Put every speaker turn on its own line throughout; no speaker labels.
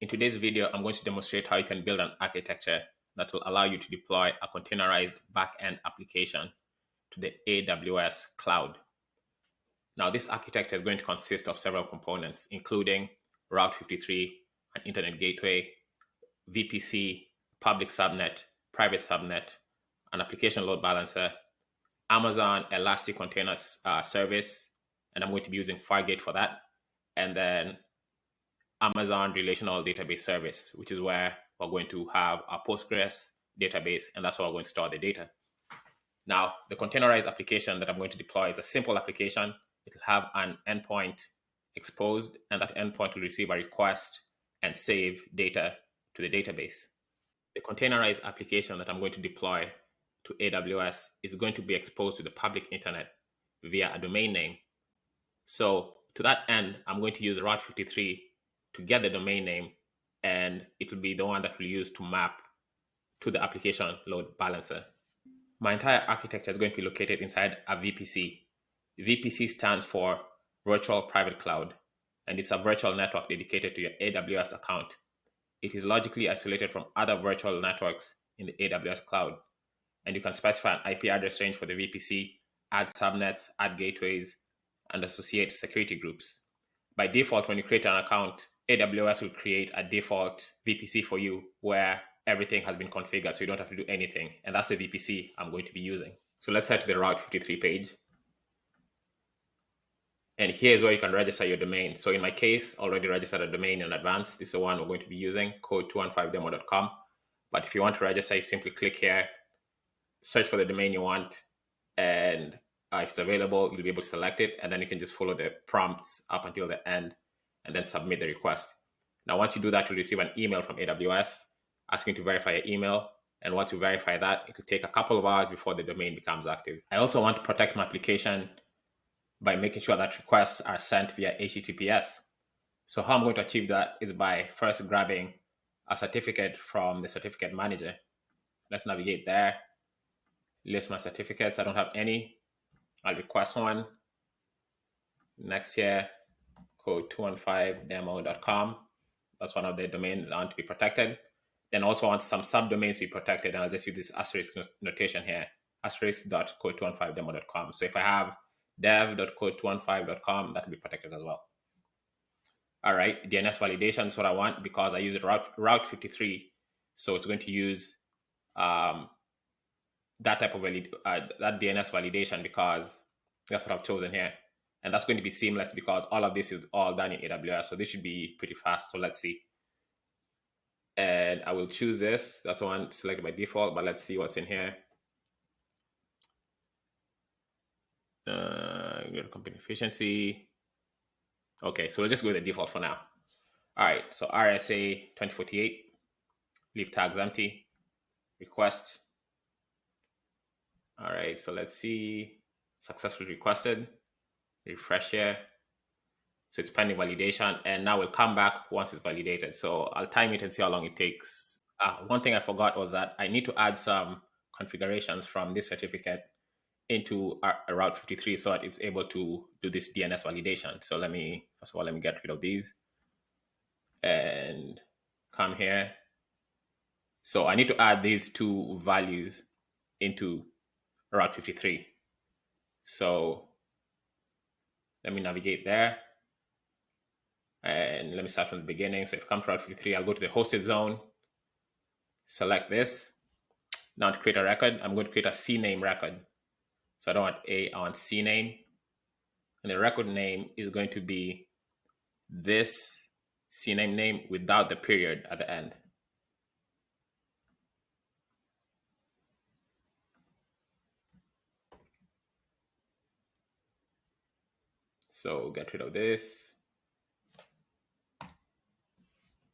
In today's video, I'm going to demonstrate how you can build an architecture that will allow you to deploy a containerized backend application to the AWS Cloud. Now, this architecture is going to consist of several components, including Route 53, an internet gateway, VPC, public subnet, private subnet, an application load balancer, Amazon Elastic Container Service, and I'm going to be using Fargate for that, and then Amazon Relational Database Service, which is where we're going to have our Postgres database, and that's where we're going to store the data. Now, the containerized application that I'm going to deploy is a simple application. It'll have an endpoint exposed, and that endpoint will receive a request and save data to the database. The containerized application that I'm going to deploy to AWS is going to be exposed to the public internet via a domain name. So to that end, I'm going to use Route 53 to get the domain name, and it will be the one that we'll use to map to the application load balancer. My entire architecture is going to be located inside a VPC. VPC stands for Virtual Private Cloud, and it's a virtual network dedicated to your AWS account. It is logically isolated from other virtual networks in the AWS Cloud, and you can specify an IP address range for the VPC, add subnets, add gateways, and associate security groups. By default, when you create an account, AWS will create a default VPC for you where everything has been configured, so you don't have to do anything. And that's the VPC I'm going to be using. So let's head to the Route 53 page. And here's where you can register your domain. So in my case, I already registered a domain in advance. This is the one we're going to be using, code215demo.com. But if you want to register, you simply click here, search for the domain you want, and if it's available, you'll be able to select it, and then you can just follow the prompts up until the end and then submit the request. Now, once you do that, you'll receive an email from AWS asking to verify your email. And once you verify that, it will take a couple of hours before the domain becomes active. I also want to protect my application by making sure that requests are sent via HTTPS. So how I'm going to achieve that is by first grabbing a certificate from the Certificate Manager. Let's navigate there, list my certificates. I don't have any. I'll request one. Next here, code215demo.com. That's one of the domains I want to be protected. Then also want some subdomains to be protected, and I'll just use this asterisk notation here, asterisk.code215demo.com. So if I have dev.code215.com, that will be protected as well. All right, DNS validation is what I want because I use Route 53, so it's going to use that type of that DNS validation because that's what I've chosen here. And that's going to be seamless because all of this is all done in AWS. So this should be pretty fast. So let's see. And I will choose this. That's the one selected by default, but let's see what's in here. Company efficiency. Okay, so we'll just go with the default for now. All right, so RSA 2048, leave tags empty, request. All right, so let's see, successfully requested, refresh here. So it's pending validation, and now we'll come back once it's validated. So I'll time it and see how long it takes. One thing I forgot was that I need to add some configurations from this certificate into Route 53 so that it's able to do this DNS validation. So first of all, let me get rid of these and come here. So I need to add these two values into Route 53. So let me navigate there. And let me start from the beginning. So if I come to Route 53, I'll go to the hosted zone, select this. Now to create a record, I'm going to create a CNAME record. So I don't want A, I want CNAME. And the record name is going to be this CNAME name without the period at the end. So get rid of this.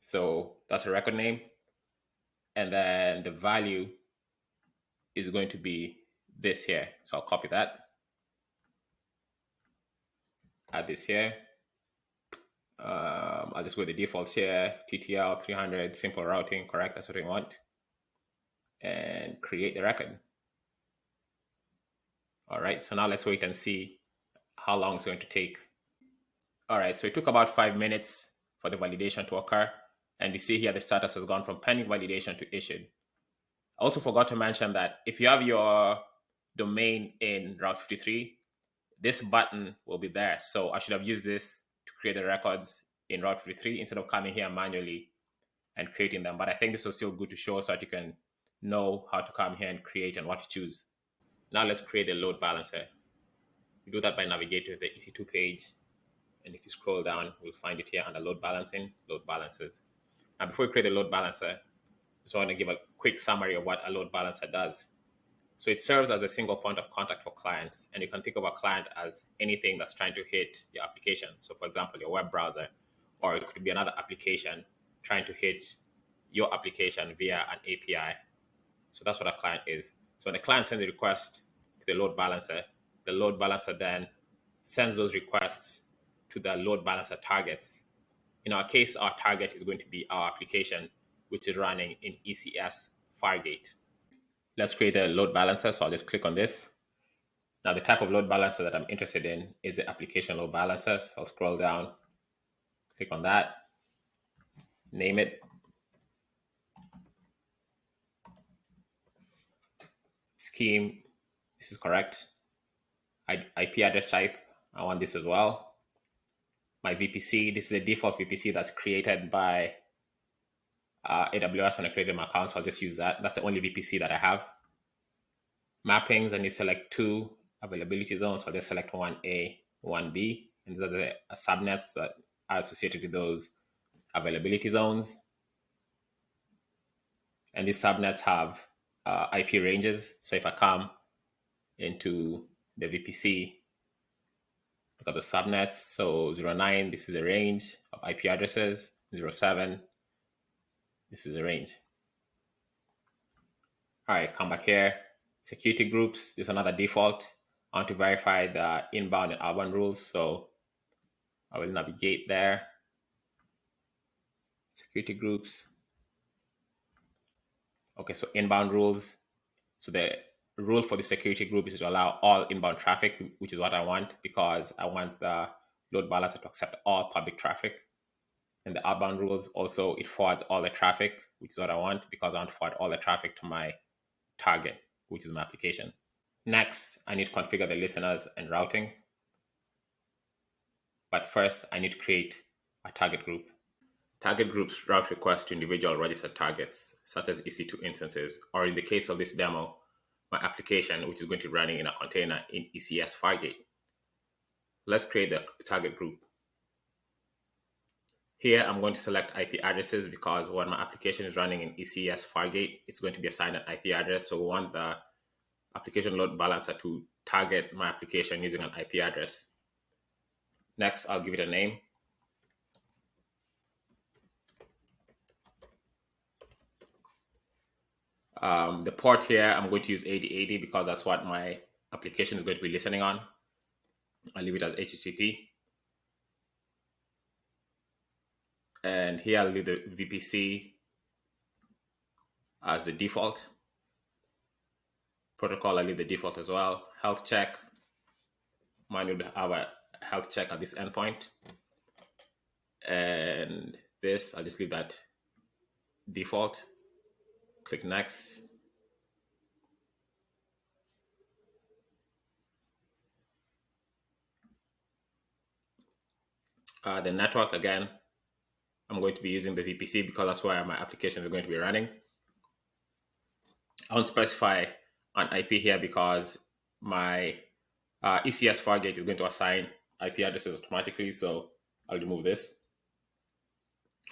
So that's a record name. And then the value is going to be this here. So I'll copy that. Add this here. I'll just go with the defaults here. TTL 300, simple routing, correct? That's what we want. And create the record. All right, so now let's wait and see how long it's going to take. All right, so it took about 5 minutes for the validation to occur. And you see here the status has gone from pending validation to issued. I also forgot to mention that if you have your domain in Route 53, this button will be there. So I should have used this to create the records in Route 53 instead of coming here manually and creating them. But I think this was still good to show so that you can know how to come here and create and what to choose. Now let's create a load balancer. We do that by navigating to the EC2 page. And if you scroll down, we'll find it here under load balancing, load balancers. Now before we create a load balancer, just want to give a quick summary of what a load balancer does. So it serves as a single point of contact for clients. And you can think of a client as anything that's trying to hit your application. So for example, your web browser, or it could be another application trying to hit your application via an API. So that's what a client is. So when the client sends a request to the load balancer then sends those requests to the load balancer targets. In our case, our target is going to be our application, which is running in ECS Fargate. Let's create a load balancer. So I'll just click on this. Now the type of load balancer that I'm interested in is the application load balancer. So I'll scroll down, click on that, name it. Scheme, this is correct. IP address type, I want this as well. My VPC, this is a default VPC that's created by AWS when I created my account, so I'll just use that. That's the only VPC that I have. Mappings, I need to select 2 availability zones, so I'll just select 1A, 1B, and these are the subnets that are associated with those availability zones. And these subnets have IP ranges, so if I come into the VPC, look at the subnets. So 09, this is a range of IP addresses. 07, this is a range. All right, come back here. Security groups, this is another default. I want to verify the inbound and outbound rules. So I will navigate there. Security groups. Okay, so inbound rules. So the rule for the security group is to allow all inbound traffic, which is what I want because I want the load balancer to accept all public traffic. And the outbound rules also, it forwards all the traffic, which is what I want because I want to forward all the traffic to my target, which is my application. Next, I need to configure the listeners and routing. But first, I need to create a target group. Target groups route requests to individual registered targets, such as EC2 instances, or in the case of this demo, my application, which is going to be running in a container in ECS Fargate. Let's create the target group. Here, I'm going to select IP addresses because when my application is running in ECS Fargate, it's going to be assigned an IP address. So we want the application load balancer to target my application using an IP address. Next, I'll give it a name. The port here, I'm going to use 8080 because that's what my application is going to be listening on. I'll leave it as HTTP. And here I'll leave the VPC as the default. Protocol, I'll leave the default as well. Health check, mine would have a health check at this endpoint. And this, I'll just leave that default. Click next. The network, again, I'm going to be using the VPC because that's where my application is going to be running. I won't specify an IP here because my ECS Fargate is going to assign IP addresses automatically, so I'll remove this.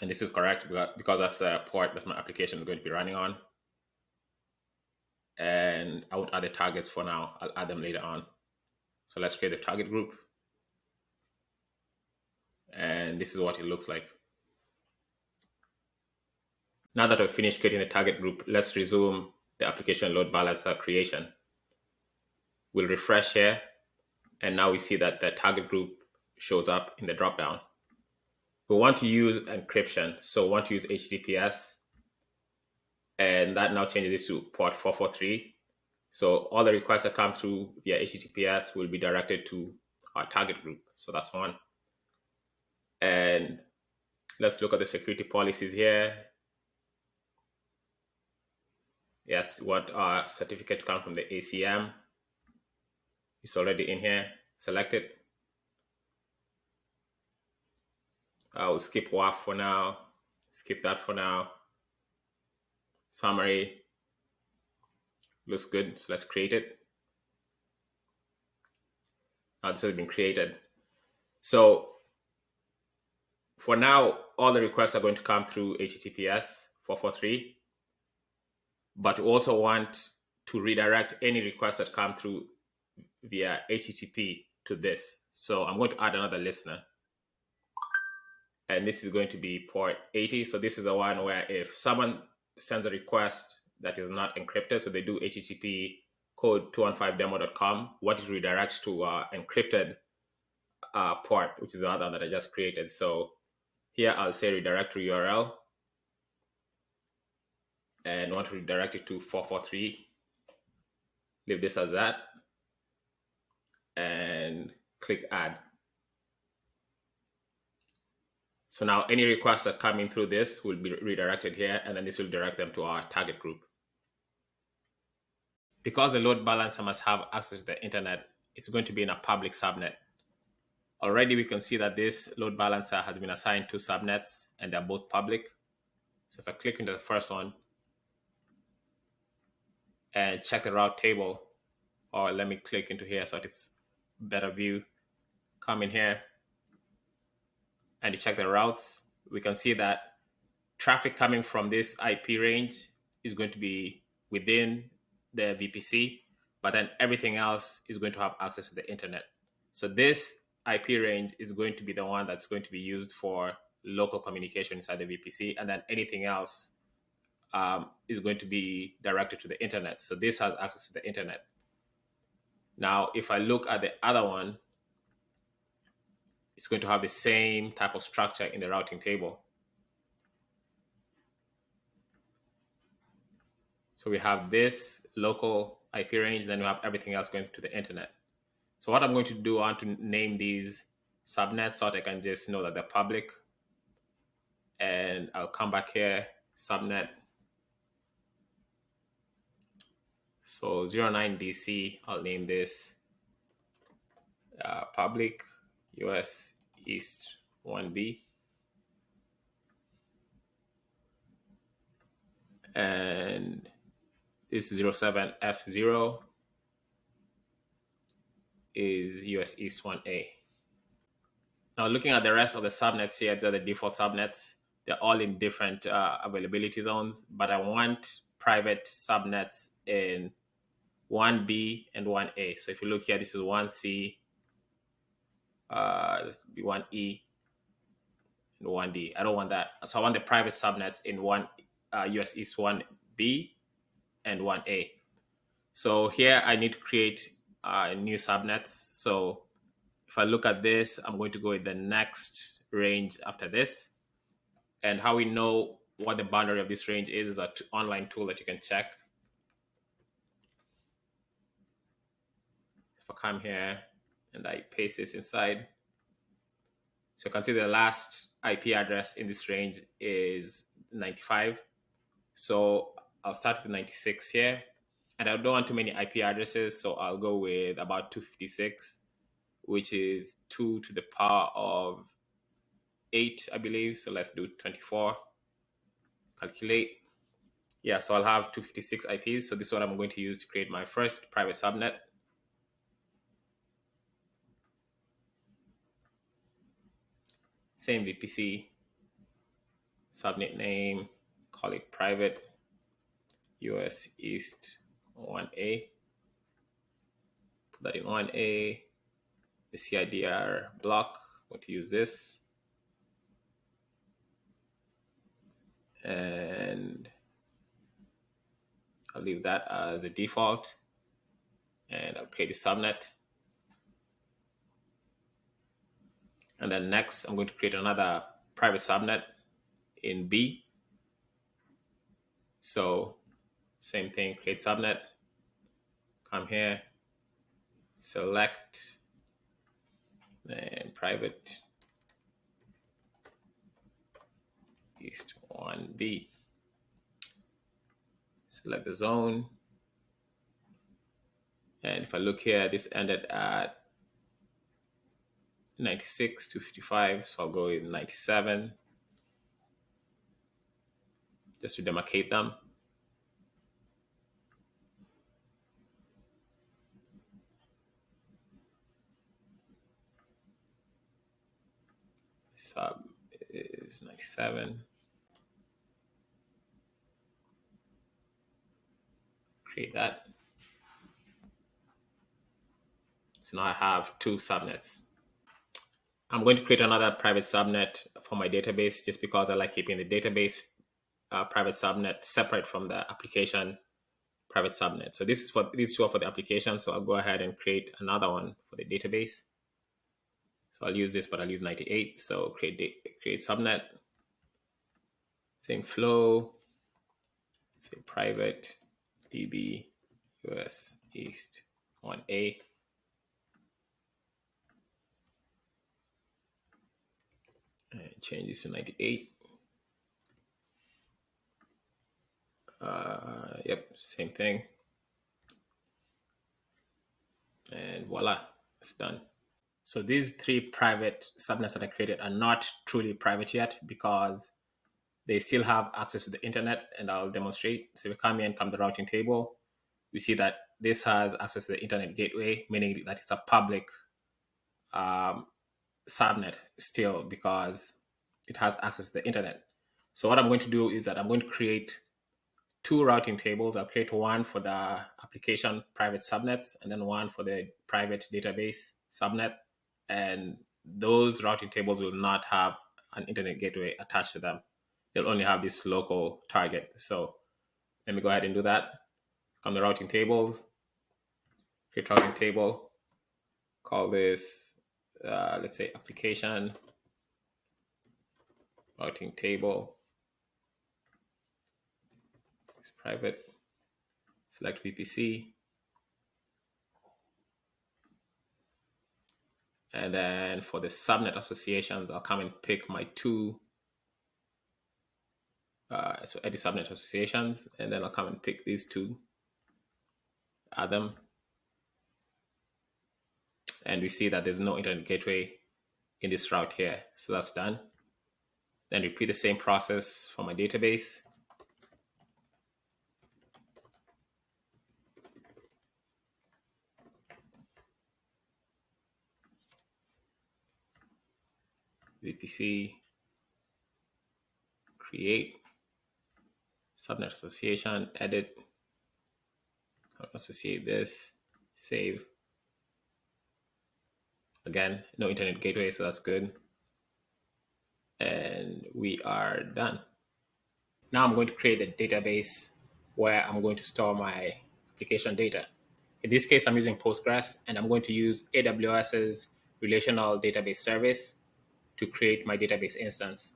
And this is correct because that's a port that my application is going to be running on. And I won't add the targets for now. I'll add them later on. So let's create the target group. And this is what it looks like. Now that I've finished creating the target group, let's resume the application load balancer creation. We'll refresh here. And now we see that the target group shows up in the dropdown. We want to use encryption. So we want to use HTTPS. And that now changes this to port 443. So all the requests that come through via HTTPS will be directed to our target group. So that's one. And Let's look at the security policies here. Yes, what our certificate come from the ACM. It's already in here. Select it. I'll skip WAF for now. Skip that for now. Summary. Looks good. So let's create it. Now this has been created. So for now, all the requests are going to come through HTTPS 443. But we also want to redirect any requests that come through via HTTP to this. So I'm going to add another listener. And this is going to be port 80. So this is the one where if someone sends a request that is not encrypted, so they do HTTP code 215demo.com, what it redirects to encrypted port, which is the other that I just created. So here I'll say redirect to URL and want to redirect it to 443. Leave this as that and click add. So now any requests that come in through this will be redirected here, and then this will direct them to our target group. Because the load balancer must have access to the internet, it's going to be in a public subnet. Already we can see that this load balancer has been assigned two subnets and they're both public. So if I click into the first one and check the route table, or let me click into here so that it's better view, come in here and you check the routes, we can see that traffic coming from this IP range is going to be within the VPC, but then everything else is going to have access to the internet. So this IP range is going to be the one that's going to be used for local communication inside the VPC, and then anything else is going to be directed to the internet. So this has access to the internet. Now, if I look at the other one, it's going to have the same type of structure in the routing table. So we have this local IP range, then we have everything else going to the internet. So what I'm going to do, I want to name these subnets so that I can just know that they're public. And I'll come back here, subnet. So 09DC, I'll name this public US East 1B. And this 07F0 is US East 1A. Now looking at the rest of the subnets here, these are the default subnets. They're all in different availability zones, but I want private subnets in 1B and 1A. So if you look here, this is 1C, this will be 1E, and 1D. I don't want that. So I want the private subnets in US East 1B and 1A. So here I need to create new subnets. So if I look at this, I'm going to go with the next range after this. And how we know what the boundary of this range is an online tool that you can check. If I come here and I paste this inside, so you can see the last IP address in this range is 95. So I'll start with 96 here. And I don't want too many IP addresses, so I'll go with about 256, which is 2 to the power of 8, I believe. So let's do 24. Calculate. Yeah, so I'll have 256 IPs. So this is what I'm going to use to create my first private subnet. Same VPC, subnet name, call it private, US East 1A. Put that in 1A. The CIDR block, I'm going to use this. And I'll leave that as a default. And I'll create a subnet. And then next, I'm going to create another private subnet in B. So same thing, create subnet, come here, select, and private. East 1B. Select the zone. And if I look here, this ended at 96 to 55. So I'll go with 97 just to demarcate them. Sub is 97. Create that. So now I have two subnets. I'm going to create another private subnet for my database just because I like keeping the database private subnet separate from the application private subnet. So this is for these two are for the application. So I'll go ahead and create another one for the database. So I'll use this, but I'll use 98. So create subnet. Same flow. Say private DB US East 1A. And change this to 98. Yep, same thing. And voila, it's done. So these three private subnets that I created are not truly private yet because they still have access to the internet, and I'll demonstrate. So we come here and come to the routing table. We see that this has access to the internet gateway, meaning that it's a public subnet still because it has access to the internet. So what I'm going to do is that I'm going to create two routing tables. I'll create one for the application private subnets and then one for the private database subnet. And those routing tables will not have an internet gateway attached to them. They'll only have this local target. So let me go ahead and do that. Come to routing tables, create routing table, call this, let's say application routing table. It's private, select VPC. And then for the subnet associations, I'll come and pick my two. So edit subnet associations, and then I'll come and pick these two, add them. And we see that there's no internet gateway in this route here. So that's done. Then repeat the same process for my database. VPC, create, subnet association, edit, associate this, save. Again, no internet gateway, so that's good. And we are done. Now I'm going to create a database where I'm going to store my application data. In this case, I'm using Postgres, and I'm going to use AWS's relational database service to create my database instance.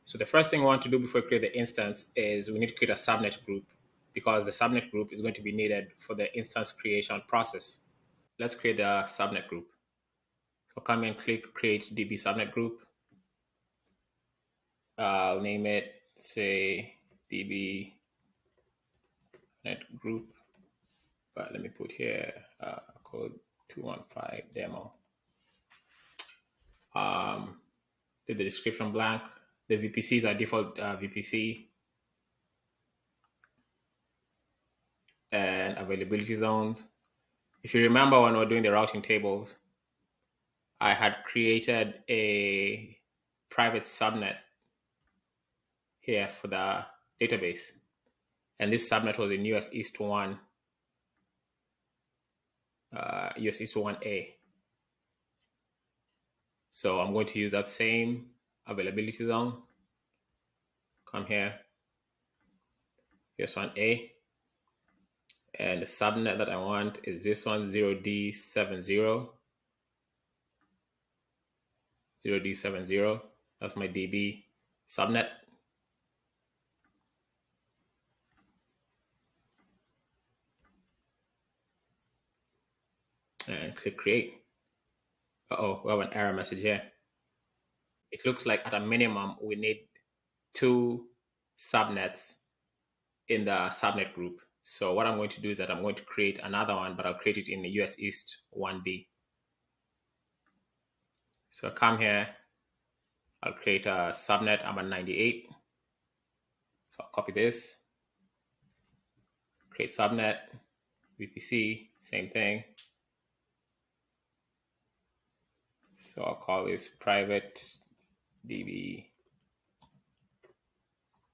So the first thing we want to do before we create the instance is we need to create a subnet group because the subnet group is going to be needed for the instance creation process. Let's create the subnet group. So come and click create DB subnet group. I'll name it, say, DB net group, but let me put here code 215 demo. Leave the description blank. The VPCs are default VPC and availability zones. If you remember when we were doing the routing tables, I had created a private subnet here for the database. And this subnet was in US East 1, US East 1A. So I'm going to use that same availability zone. Come here, here's 1A. And the subnet that I want is this one, 0D70. 0D70. That's my DB subnet. And click create. Uh-oh, we have an error message here. it looks like at a minimum we need 2 subnets in the subnet group. So what I'm going to do is that I'm going to create another one, but I'll create it in the US East 1B. So I'll come here, I'll create a subnet. I'm at 98. So I'll copy this, create subnet, VPC, same thing. So I'll call this private DB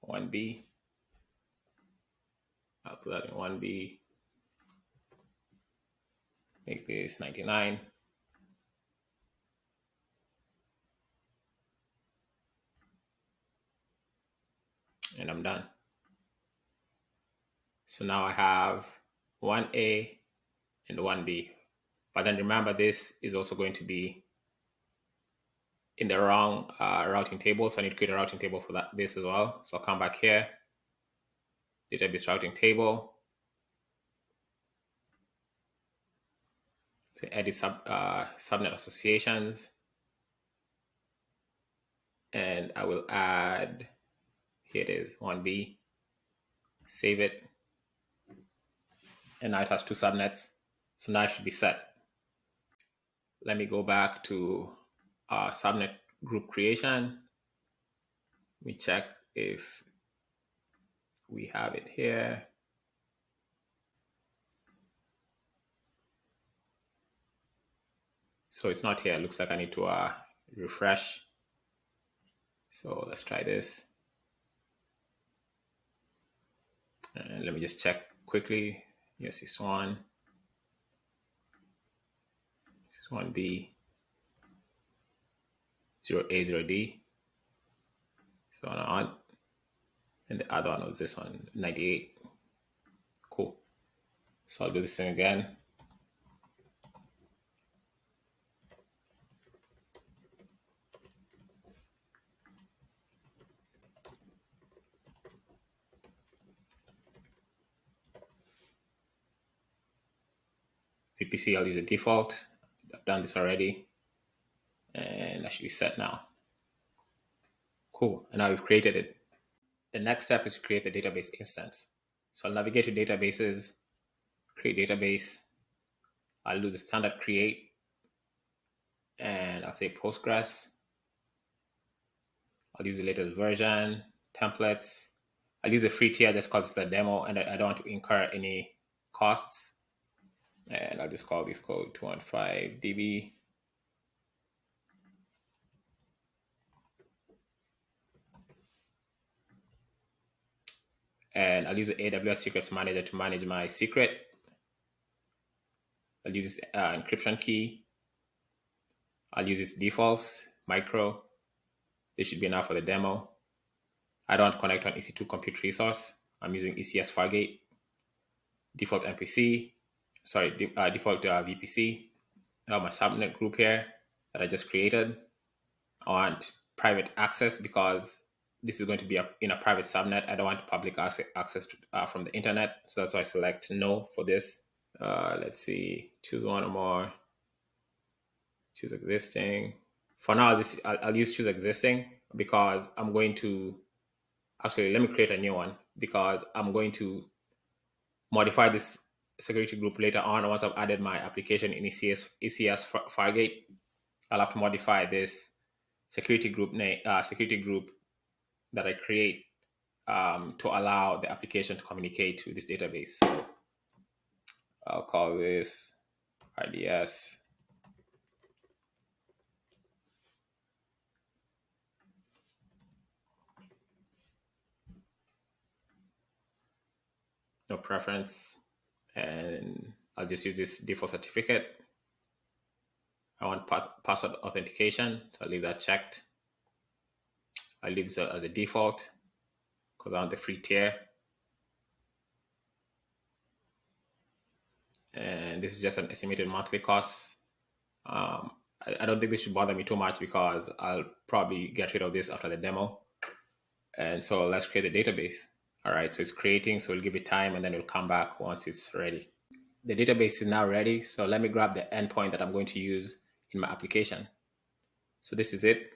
1B. I'll put that in 1B. Make this 99. And I'm done. So now I have 1A and 1B. But then remember, this is also going to be in the wrong routing table. So I need to create a routing table for this as well. So I'll come back here, database routing table. So edit subnet associations. And I will add, here it is, 1B. Save it. And now it has 2 subnets. So now it should be set. Let me go back to subnet group creation. Let me check if we have it here. So it's not here. It looks like I need to refresh. So let's try this. And let me just check quickly. Yes, it's 1. This is 1B. 0A, 0D. So on. And the other one was this one, 98. Cool. So I'll do this thing again. VPC, I'll use the default. I've done this already. And that should be set now. Cool. And now we've created it. The next step is to create the database instance. So I'll navigate to databases, create database. I'll do the standard create. And I'll say Postgres. I'll use the latest version, templates. I'll use a free tier just because it's a demo and I don't want to incur any costs. And I'll just call this code 215 DB. And I'll use the AWS Secrets Manager to manage my secret. I'll use this encryption key. I'll use its defaults, micro. This should be enough for the demo. I don't want to connect on EC2 compute resource. I'm using ECS Fargate. Default MPC, sorry, default VPC. I have my subnet group here that I just created. I want private access because this is going to be in a private subnet. I don't want public access to, from the internet. So that's why I select no for this. Let's see, choose one or more. Choose existing. For now, I'll use choose existing because I'm going to, actually, let me create a new one because I'm going to modify this security group later on. Once I've added my application in ECS Fargate, I'll have to modify this security group name, that I create to allow the application to communicate with this database. So I'll call this RDS. No preference. And I'll just use this default certificate. I want password authentication, so I'll leave that checked. I'll leave this as a default because I want the free tier. And this is just an estimated monthly cost. I don't think this should bother me too much because I'll probably get rid of this after the demo. And so let's create a database. All right, so it's creating, so we'll give it time and then it'll come back once it's ready. The database is now ready. So let me grab the endpoint that I'm going to use in my application. So this is it.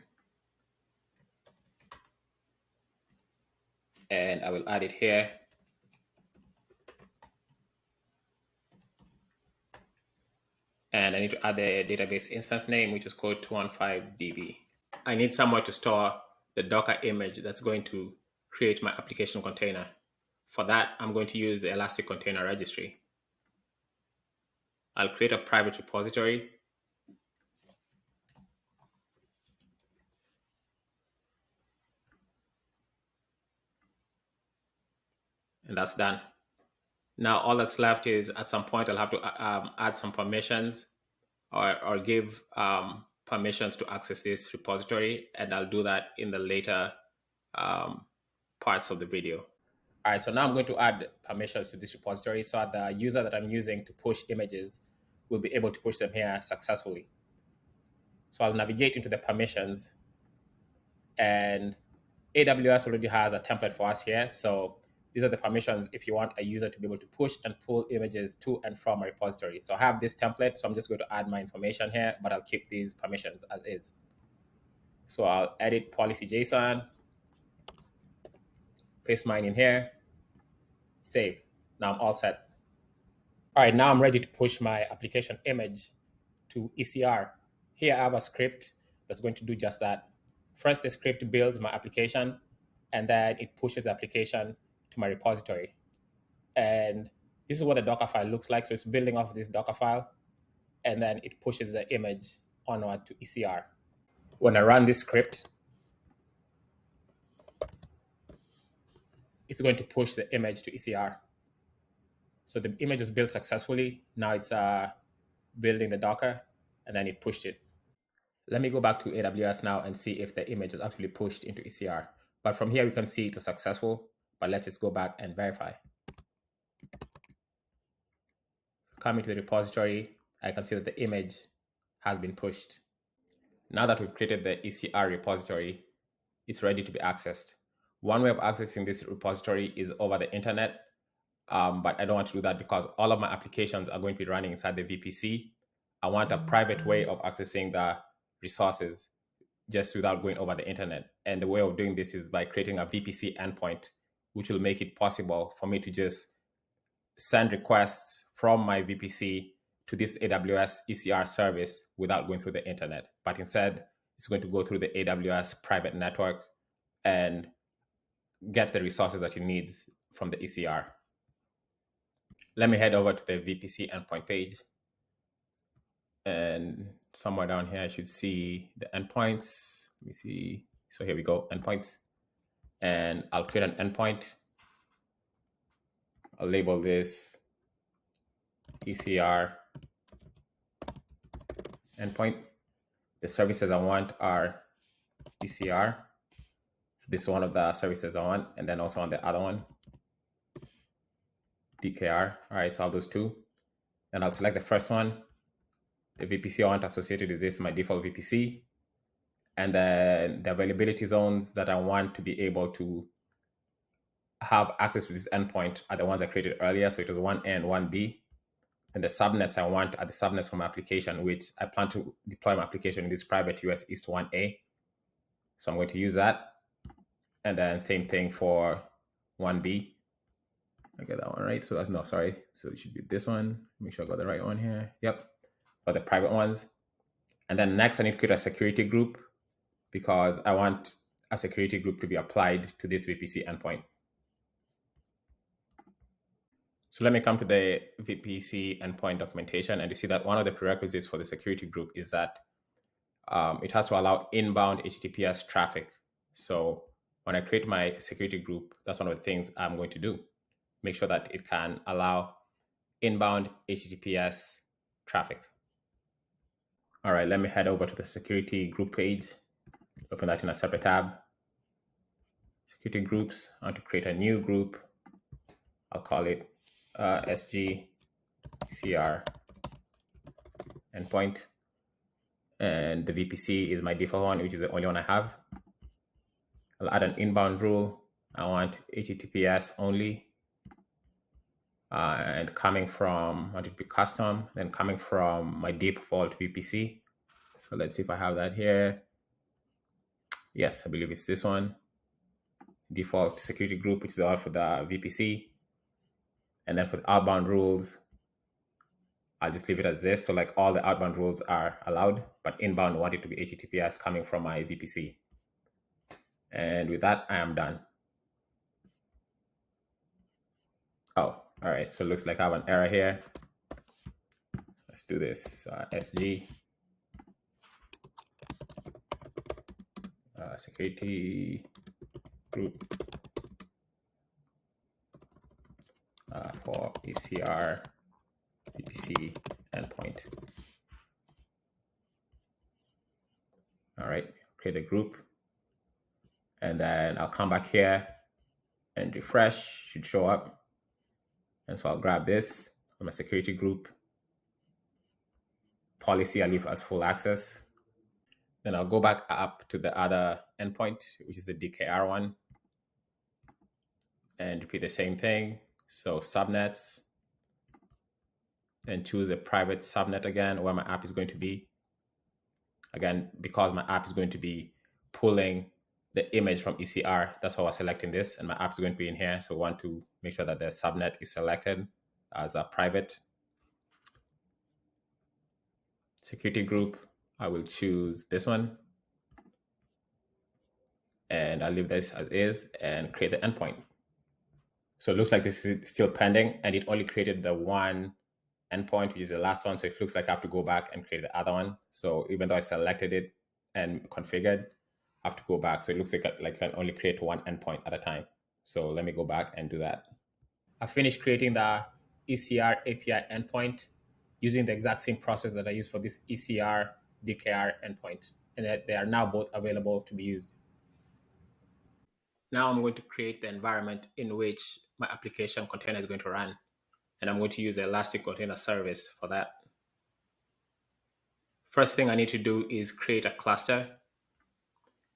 and I will add it here. And I need to add the database instance name, which is called 215DB. I need somewhere to store the Docker image that's going to create my application container. For that, I'm going to use the Elastic Container Registry. I'll create a private repository. And that's done. Now, all that's left is at some point, I'll have to add some permissions or give permissions to access this repository. And I'll do that in the later parts of the video. All right, so now I'm going to add permissions to this repository so that the user that I'm using to push images will be able to push them here successfully. So I'll navigate into the permissions, and AWS already has a template for us here. So these are the permissions if you want a user to be able to push and pull images to and from a repository. So I have this template, so I'm just going to add my information here, but I'll keep these permissions as is. So I'll edit policy JSON, paste mine in here, save. Now I'm all set. All right, now I'm ready to push my application image to ECR. Here I have a script that's going to do just that. First, the script builds my application, and then it pushes the application to my repository. And this is what the Docker file looks like. So it's building off this Docker file, and then it pushes the image onward to ECR. When I run this script, it's going to push the image to ECR. So the image is built successfully. Now it's building the Docker, and then it pushed it. Let me go back to AWS now and see if the image was actually pushed into ECR. But from here, we can see it was successful. But let's just go back and verify. Coming to the repository, I can see that the image has been pushed. Now that we've created the ECR repository, it's ready to be accessed. One way of accessing this repository is over the internet, but I don't want to do that because all of my applications are going to be running inside the VPC. I want a private way of accessing the resources just without going over the internet. And the way of doing this is by creating a VPC endpoint, which will make it possible for me to just send requests from my VPC to this AWS ECR service without going through the internet. But instead, it's going to go through the AWS private network and get the resources that it needs from the ECR. Let me head over to the VPC endpoint page. And somewhere down here, I should see the endpoints. Let me see. So here we go, endpoints. And I'll create an endpoint. I'll label this ECR endpoint. The services I want are ECR. So this is one of the services I want. And then also on the other one, DKR. All right, so I have those two. And I'll select the first one. The VPC I want associated with this, my default VPC. And then the availability zones that I want to be able to have access to this endpoint are the ones I created earlier. So it was 1A and 1B. And the subnets I want are the subnets from my application, which I plan to deploy my application in this private US East 1A. So I'm going to use that. And then same thing for 1B. I get that one right. So that's no, sorry. So it should be this one. Make sure I got the right one here. Yep. For the private ones. And then next I need to create a security group because I want a security group to be applied to this VPC endpoint. So let me come to the VPC endpoint documentation, and you see that one of the prerequisites for the security group is that it has to allow inbound HTTPS traffic. So when I create my security group, that's one of the things I'm going to do. Make sure that it can allow inbound HTTPS traffic. All right, let me head over to the security group page. Open that in a separate tab. Security groups. I want to create a new group. I'll call it SG ECR endpoint. And the VPC is my default one, which is the only one I have. I'll add an inbound rule. I want HTTPS only. And coming from, I want it to be custom, then coming from my default VPC. So let's see if I have that here. Yes, I believe it's this one. default security group, which is all for the VPC. And then for the outbound rules, I'll just leave it as this. So like all the outbound rules are allowed, but inbound I want it to be HTTPS coming from my VPC. And with that, I am done. Oh, all right. So it looks like I have an error here. Let's do this. SG security group for ECR VPC Endpoint. All right, create a group. And then I'll come back here and refresh, should show up. And so I'll grab this from my security group. Policy, I'll leave as full access. Then I'll go back up to the other endpoint, which is the DKR one, and repeat the same thing. So subnets, then choose a private subnet again, where my app is going to be. Again, because my app is going to be pulling the image from ECR, that's why we're selecting this, and my app is going to be in here. So we want to make sure that the subnet is selected as a private. Security group, I will choose this one. And I'll leave this as is and create the endpoint. So it looks like this is still pending, and it only created the one endpoint, which is the last one. So it looks like I have to go back and create the other one. So even though I selected it and configured, I have to go back. So it looks like I can only create one endpoint at a time. So let me go back and do that. I finished creating the ECR API endpoint using the exact same process that I used for this ECR DKR endpoint, and that they are now both available to be used. Now I'm going to create the environment in which my application container is going to run. And I'm going to use the Elastic Container Service for that. First thing I need to do is create a cluster.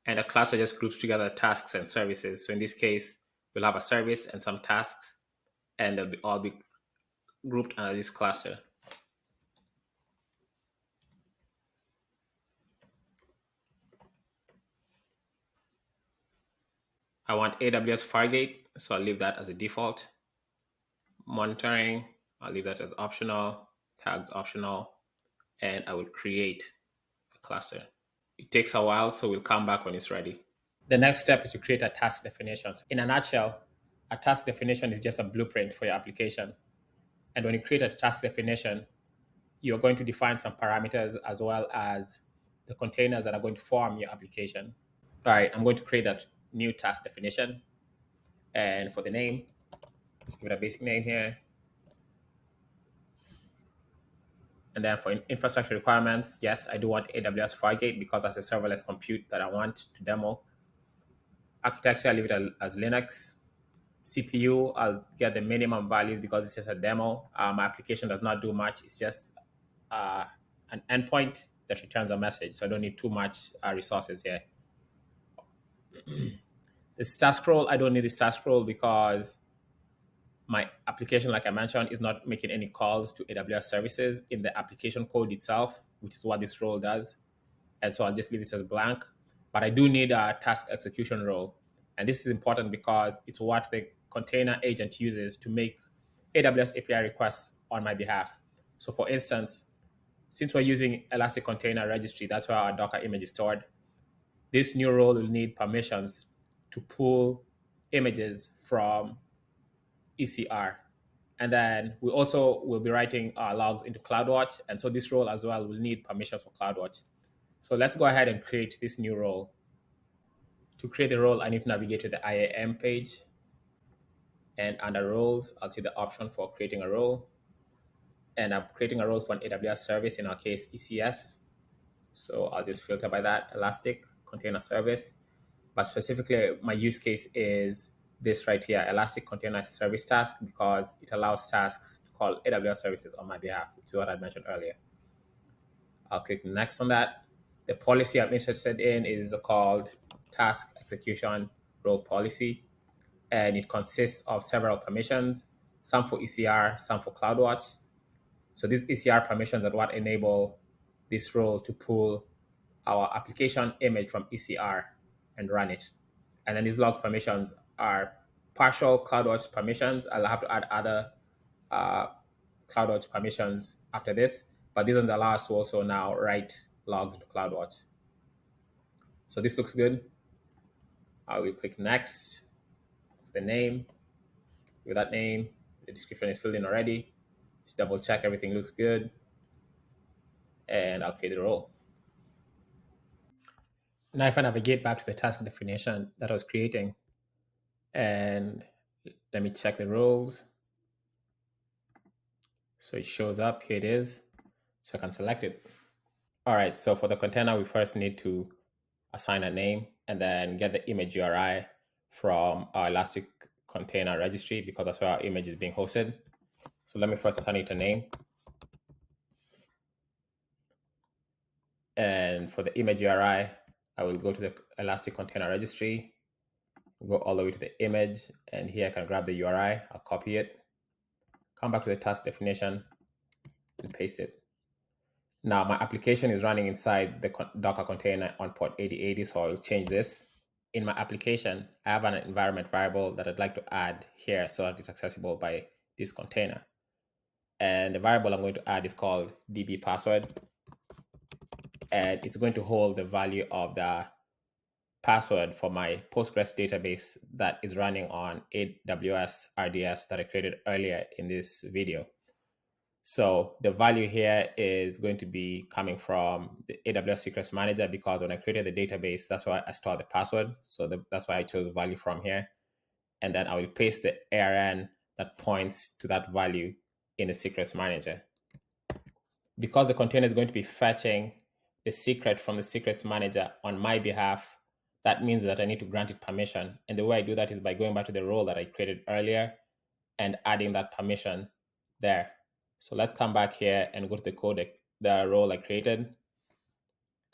And a cluster just groups together tasks and services. So in this case, we'll have a service and some tasks, and they'll all be grouped under this cluster. I want AWS Fargate, so I'll leave that as a default. Monitoring, I'll leave that as optional. Tags optional. And I will create a cluster. It takes a while, so we'll come back when it's ready. The next step is to create a task definition. In a nutshell, a task definition is just a blueprint for your application. And when you create a task definition, you're going to define some parameters as well as the containers that are going to form your application. All right, I'm going to create that new task definition. And for the name, let's give it a basic name here. And then for infrastructure requirements, yes, I do want AWS Fargate because that's a serverless compute that I want to demo. Architecture, I leave it as Linux. CPU, I'll get the minimum values because it's just a demo. My application does not do much. It's just an endpoint that returns a message. So I don't need too much resources here. This task role, I don't need this task role because my application, like I mentioned, is not making any calls to AWS services in the application code itself, which is what this role does. And so I'll just leave this as blank. But I do need a task execution role. And this is important because it's what the container agent uses to make AWS API requests on my behalf. So for instance, since we're using Elastic Container Registry, that's where our Docker image is stored, this new role will need permissions to pull images from ECR. And then we also will be writing our logs into CloudWatch. And so this role as well will need permissions for CloudWatch. So let's go ahead and create this new role. To create a role, I need to navigate to the IAM page. And under roles, I'll see the option for creating a role. And I'm creating a role for an AWS service, in our case, ECS. So I'll just filter by that, Elastic Container Service. But specifically, my use case is this right here, Elastic Container Service Task, because it allows tasks to call AWS services on my behalf, which is what I mentioned earlier. I'll click next on that. The policy I'm interested in is called Task Execution Role Policy, and it consists of several permissions, some for ECR, some for CloudWatch. So these ECR permissions are what enable this role to pull our application image from ECR and run it. And then these logs permissions are partial CloudWatch permissions. I'll have to add other uh, CloudWatch permissions after this, but these ones allow us to also now write logs into CloudWatch. So this looks good. I will click next. The name, with that name, the description is filled in already. Just double check everything looks good, and I'll create the role. Now if I navigate back to the task definition that I was creating, and let me check the roles. So it shows up, here it is. So I can select it. All right, so for the container, we first need to assign a name and then get the image URI from our Elastic Container Registry, because that's where our image is being hosted. So let me first assign it a name. And for the image URI, I will go to the Elastic Container Registry, go all the way to the image, and here I can grab the URI, I'll copy it, come back to the task definition, and paste it. Now my application is running inside the Docker container on port 8080, so I'll change this. In my application, I have an environment variable that I'd like to add here so that it's accessible by this container. And the variable I'm going to add is called db password. And it's going to hold the value of the password for my Postgres database that is running on AWS RDS that I created earlier in this video. So the value here is going to be coming from the AWS Secrets Manager, because when I created the database, that's why I stored the password. So that's why I chose the value from here. And then I will paste the ARN that points to that value in the Secrets Manager. Because the container is going to be fetching the secret from the Secrets Manager on my behalf, that means that I need to grant it permission. And the way I do that is by going back to the role that I created earlier and adding that permission there. So let's come back here and go to the code, the role I created,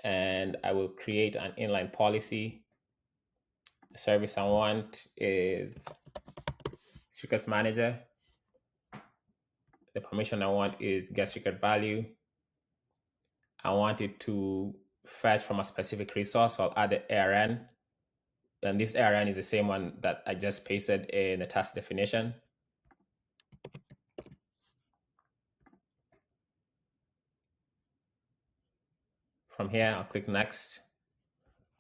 and I will create an inline policy. The service I want is Secrets Manager. The permission I want is get secret value. I want it to fetch from a specific resource, so I'll add the ARN. And this ARN is the same one that I just pasted in the task definition. From here, I'll click next.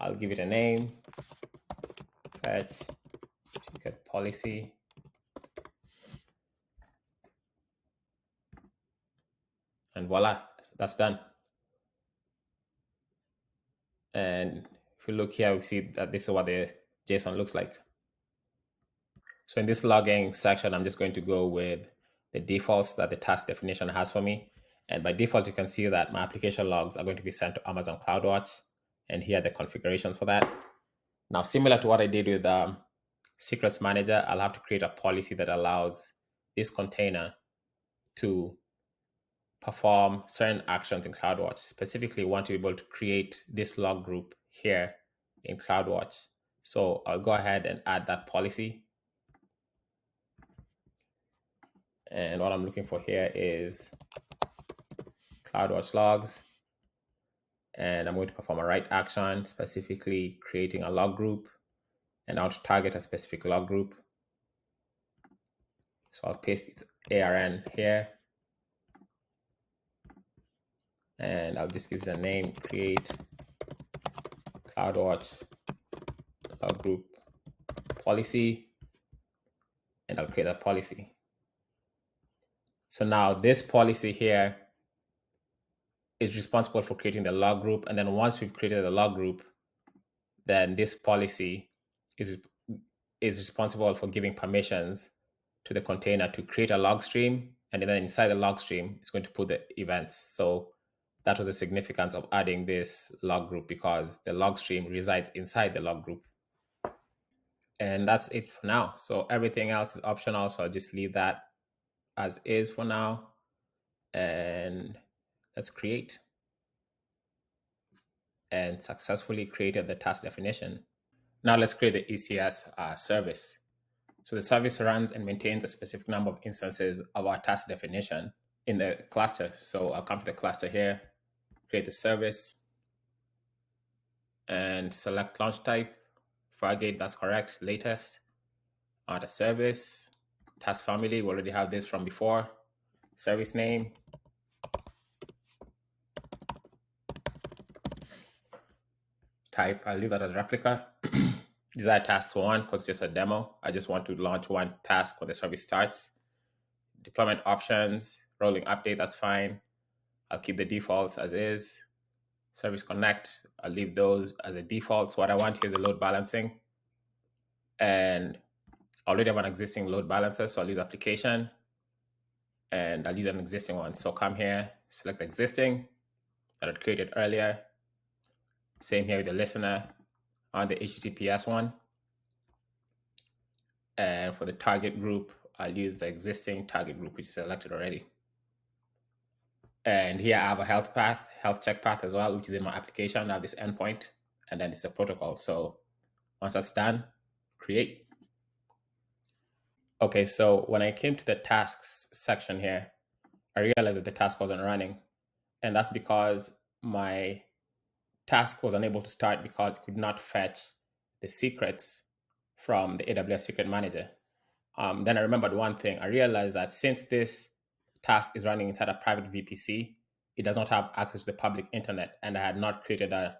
I'll give it a name, fetch secret policy. And voila, that's done. And if you look here, we see that this is what the JSON looks like. So in this logging section, I'm just going to go with the defaults that the task definition has for me. And by default, you can see that my application logs are going to be sent to Amazon CloudWatch. And here are the configurations for that. Now, similar to what I did with Secrets Manager, I'll have to create a policy that allows this container to perform certain actions in CloudWatch. Specifically, want to be able to create this log group here in CloudWatch. So I'll go ahead and add that policy. And what I'm looking for here is CloudWatch logs. And I'm going to perform a write action, specifically creating a log group. And I'll target a specific log group. So I'll paste its ARN here. And I'll just give this a name, create CloudWatch log group policy. And I'll create that policy. So now this policy here is responsible for creating the log group. And then once we've created the log group, then this policy is responsible for giving permissions to the container to create a log stream. And then inside the log stream, it's going to put the events. So that was the significance of adding this log group, because the log stream resides inside the log group. And that's it for now. So everything else is optional. So I'll just leave that as is for now. And let's create. And successfully created the task definition. Now let's create the ECS service. So the service runs and maintains a specific number of instances of our task definition in the cluster. So I'll come to the cluster here, create the service, and select launch type Fargate, that's correct. Latest. The service, task family, we already have this from before. Service name. Type, I'll leave that as replica. Desired task 1 because it's just a demo. I just want to launch one task when the service starts. Deployment options, rolling update, that's fine. I'll keep the defaults as is. Service connect, I'll leave those as a default. So what I want here is a load balancing. And I already have an existing load balancer, so I'll use application. And I'll use an existing one. So come here, select existing that I created earlier. Same here with the listener on the HTTPS one. And for the target group, I'll use the existing target group, which is selected already. And here I have a health check path as well, which is in my application. I have this endpoint, and then it's a protocol. So once that's done, create. Okay, so when I came to the tasks section here, I realized that the task wasn't running. And that's because my task was unable to start because it could not fetch the secrets from the AWS Secret Manager. Then I remembered one thing. I realized that since this task is running inside a private VPC, it does not have access to the public internet, and I had not created a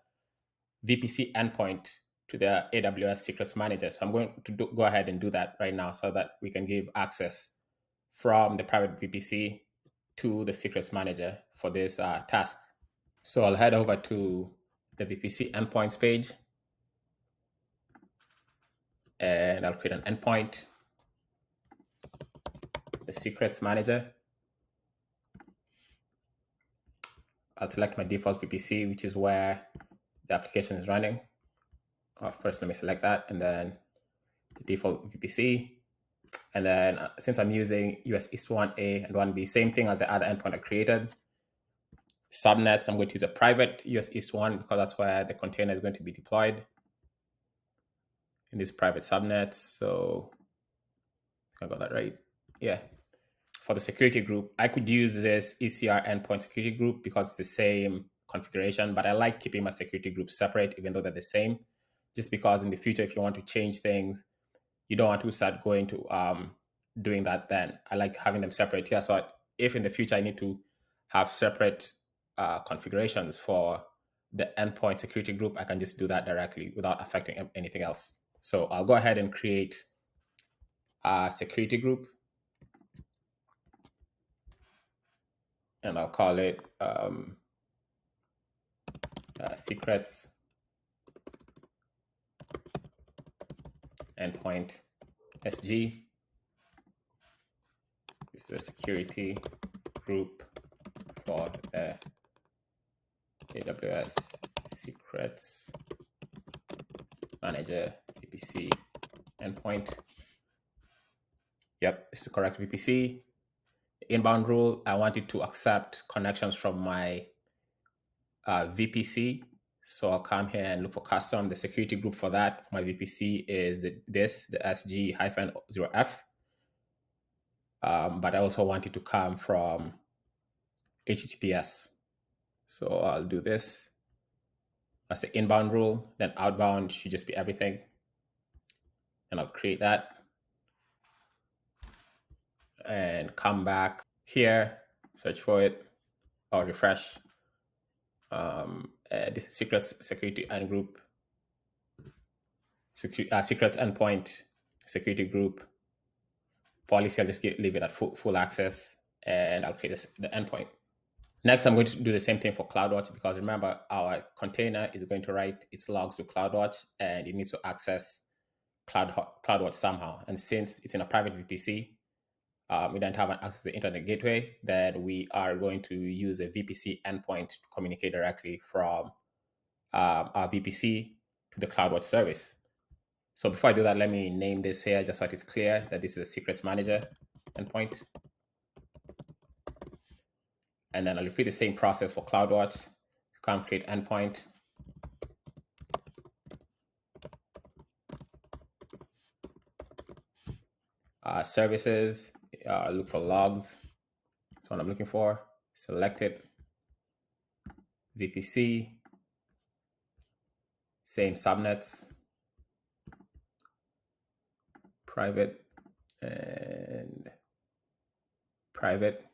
VPC endpoint to the AWS Secrets Manager. So I'm going to go ahead and do that right now so that we can give access from the private VPC to the Secrets Manager for this task. So I'll head over to the VPC endpoints page, and I'll create an endpoint, the Secrets Manager. I'll select my default VPC, which is where the application is running. First, let me select that, and then the default VPC. And then since I'm using US East 1A and 1B, same thing as the other endpoint I created. Subnets, I'm going to use a private US East 1 because that's where the container is going to be deployed in this private subnet. So I got that right. Yeah. For the security group, I could use this ECR Endpoint security group because it's the same configuration, but I like keeping my security groups separate, even though they're the same, just because in the future, if you want to change things, you don't want to start going to doing that then. I like having them separate here. So if in the future I need to have separate configurations for the endpoint security group, I can just do that directly without affecting anything else. So I'll go ahead and create a security group. And I'll call it secrets endpoint SG. This is a security group for the AWS Secrets Manager VPC endpoint. Yep, this is the correct VPC. Inbound rule, I wanted to accept connections from my VPC. So I'll come here and look for custom. The security group for that, for my VPC, is the SG-0F. But I also want it to come from HTTPS. So I'll do this. That's the inbound rule. Then outbound should just be everything. And I'll create that. And come back here, search for it, or refresh. This is secrets security and group. Secrets endpoint security group. Policy, I'll just leave it at full access, and I'll create the endpoint. Next, I'm going to do the same thing for CloudWatch because remember, our container is going to write its logs to CloudWatch, and it needs to access CloudWatch somehow. And since it's in a private VPC, we don't have access to the internet gateway, then we are going to use a VPC endpoint to communicate directly from our VPC to the CloudWatch service. So before I do that, let me name this here just so it is clear that this is a Secrets Manager endpoint. And then I'll repeat the same process for CloudWatch. Come create endpoint. Services, look for logs. That's what I'm looking for. Select it. VPC. Same subnets. private and private.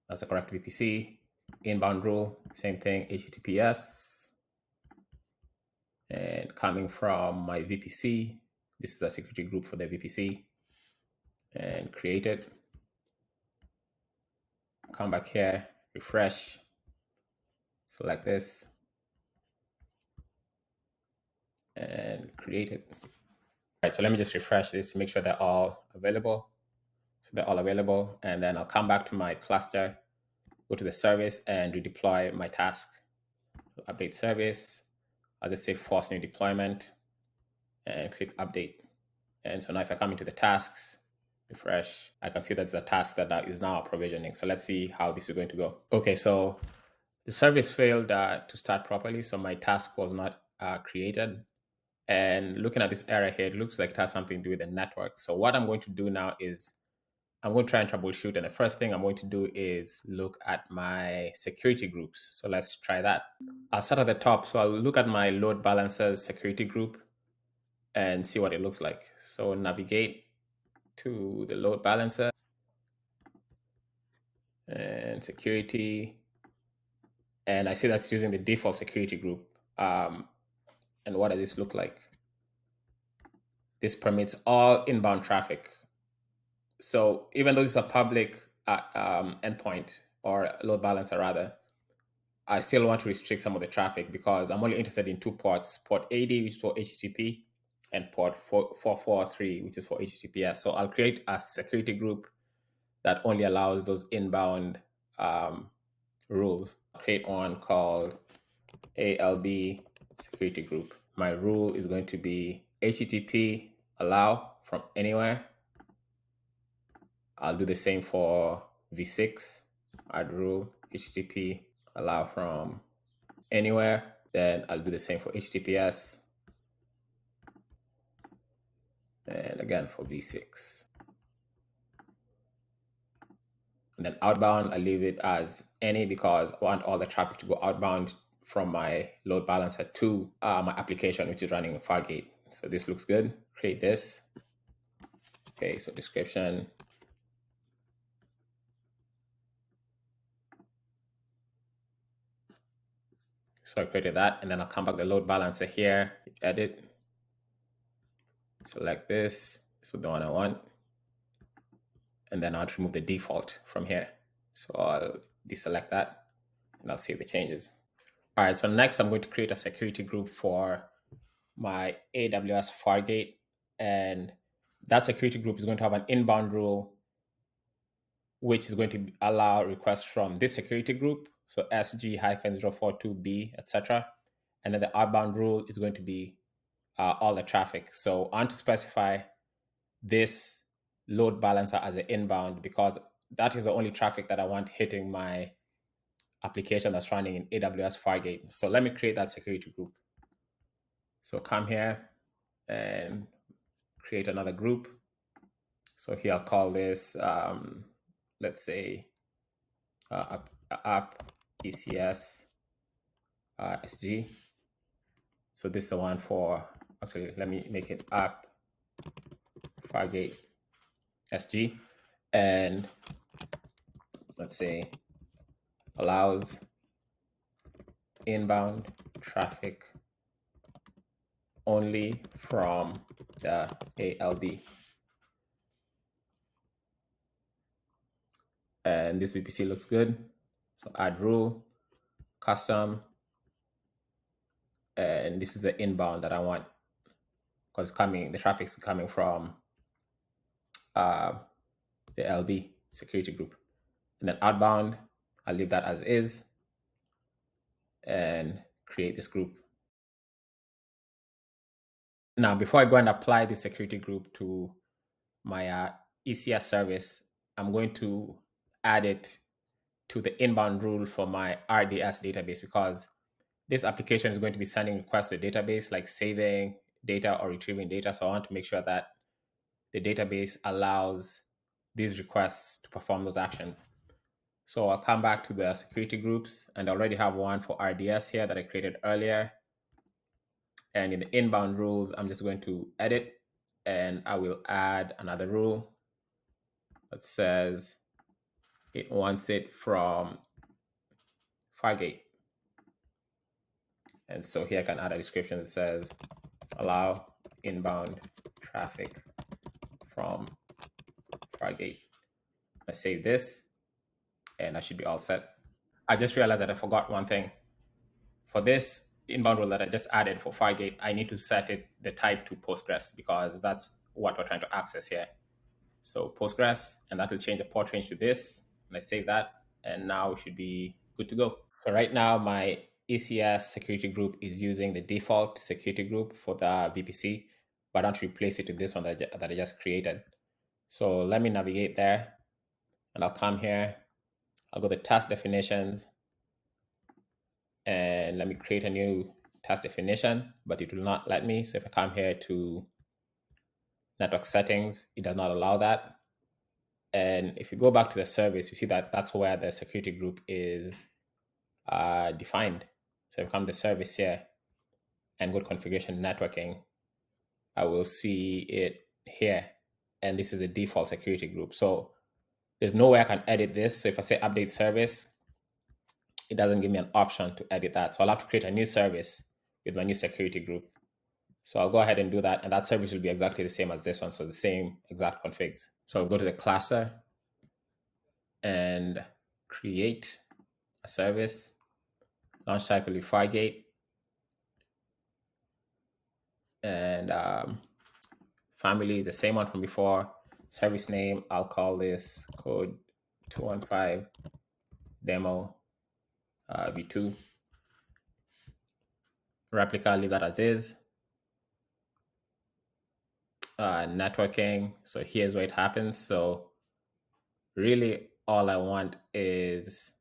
That's the correct VPC. Inbound rule, same thing, HTTPS. And coming from my VPC, this is the security group for the VPC. And create it. Come back here, refresh, select this, and create it. All right, so let me just refresh this to make sure they're all available. So they're all available, and then I'll come back to my cluster, go to the service, and redeploy my task. So update service. I'll just say force new deployment, and click update. And so now if I come into the tasks, refresh, I can see that's a task that is now provisioning. So let's see how this is going to go. Okay, so the service failed to start properly, so my task was not created. And looking at this error here, it looks like it has something to do with the network. So what I'm going to do now is I'm going to try and troubleshoot. And the first thing I'm going to do is look at my security groups. So let's try that. I'll start at the top. So I'll look at my load balancers security group and see what it looks like. So navigate to the load balancer and security. And I see that's using the default security group. And what does this look like? This permits all inbound traffic. So even though this is a public endpoint or load balancer rather, I still want to restrict some of the traffic because I'm only interested in two ports, port 80, which is for HTTP, and port 443, which is for HTTPS. So I'll create a security group that only allows those inbound rules. I'll create one called ALB security group. My rule is going to be HTTP allow from anywhere. I'll do the same for V6. Add rule HTTP allow from anywhere. Then I'll do the same for HTTPS. And again for V6. And then outbound, I leave it as any because I want all the traffic to go outbound from my load balancer to my application, which is running in Fargate. So this looks good. Create this. Okay, so description. So I created that, and then I'll come back to the load balancer here, edit, select this. This is the one I want. And then I'll remove the default from here. So I'll deselect that and I'll save the changes. All right, so next I'm going to create a security group for my AWS Fargate. And that security group is going to have an inbound rule, which is going to allow requests from this security group. So SG-042B, etc. And then the outbound rule is going to be all the traffic. So I want to specify this load balancer as an inbound because that is the only traffic that I want hitting my application that's running in AWS Fargate. So let me create that security group. So come here and create another group. So here I'll call this, let's say, app ECS SG. So this is the one for, actually, let me make it app Fargate SG. And let's say allows inbound traffic only from the ALB. And this VPC looks good. So add rule, custom, and this is the inbound that I want because the traffic's coming from the LB security group. And then outbound, I'll leave that as is and create this group. Now, before I go and apply the security group to my ECS service, I'm going to add it to the inbound rule for my RDS database, because this application is going to be sending requests to the database, like saving data or retrieving data. So I want to make sure that the database allows these requests to perform those actions. So I'll come back to the security groups, and I already have one for RDS here that I created earlier. And in the inbound rules, I'm just going to edit, and I will add another rule that says it wants it from Fargate. And so here I can add a description that says allow inbound traffic from Fargate. I save this, and I should be all set. I just realized that I forgot one thing. For this inbound rule that I just added for Fargate, I need to set the type to Postgres, because that's what we're trying to access here. So Postgres, and that will change the port range to this. And I save that, and now we should be good to go. So right now, my ECS security group is using the default security group for the VPC, but I want to replace it to this one that I just created. So let me navigate there, and I'll come here. I'll go to task definitions, and let me create a new task definition, but it will not let me. So if I come here to network settings, it does not allow that. And if you go back to the service, you see that that's where the security group is defined. So if I come to the service here and go to configuration networking, I will see it here. And this is a default security group. So there's no way I can edit this. So if I say update service, it doesn't give me an option to edit that. So I'll have to create a new service with my new security group. So I'll go ahead and do that. And that service will be exactly the same as this one. So the same exact configs. So I'll go to the cluster and create a service. Launch type will be Fargate. And family, the same one from before. Service name, I'll call this code 215 demo v2. Replica, leave that as is. Networking, so here's where it happens. So really all I want is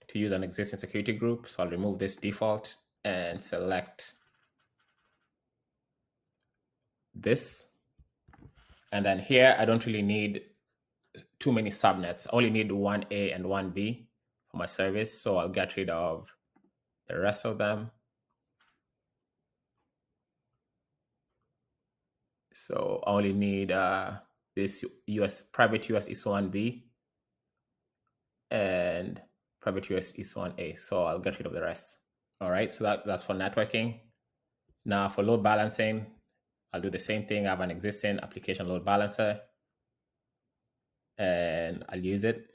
to use an existing security group. So I'll remove this default and select this. And then here, I don't really need too many subnets. I only need 1A and 1B for my service. So I'll get rid of the rest of them. So I only need this private US ISO1B and private US ISO1A. So I'll get rid of the rest. All right, so that's for networking. Now for load balancing, I'll do the same thing. I have an existing application load balancer, and I'll use it.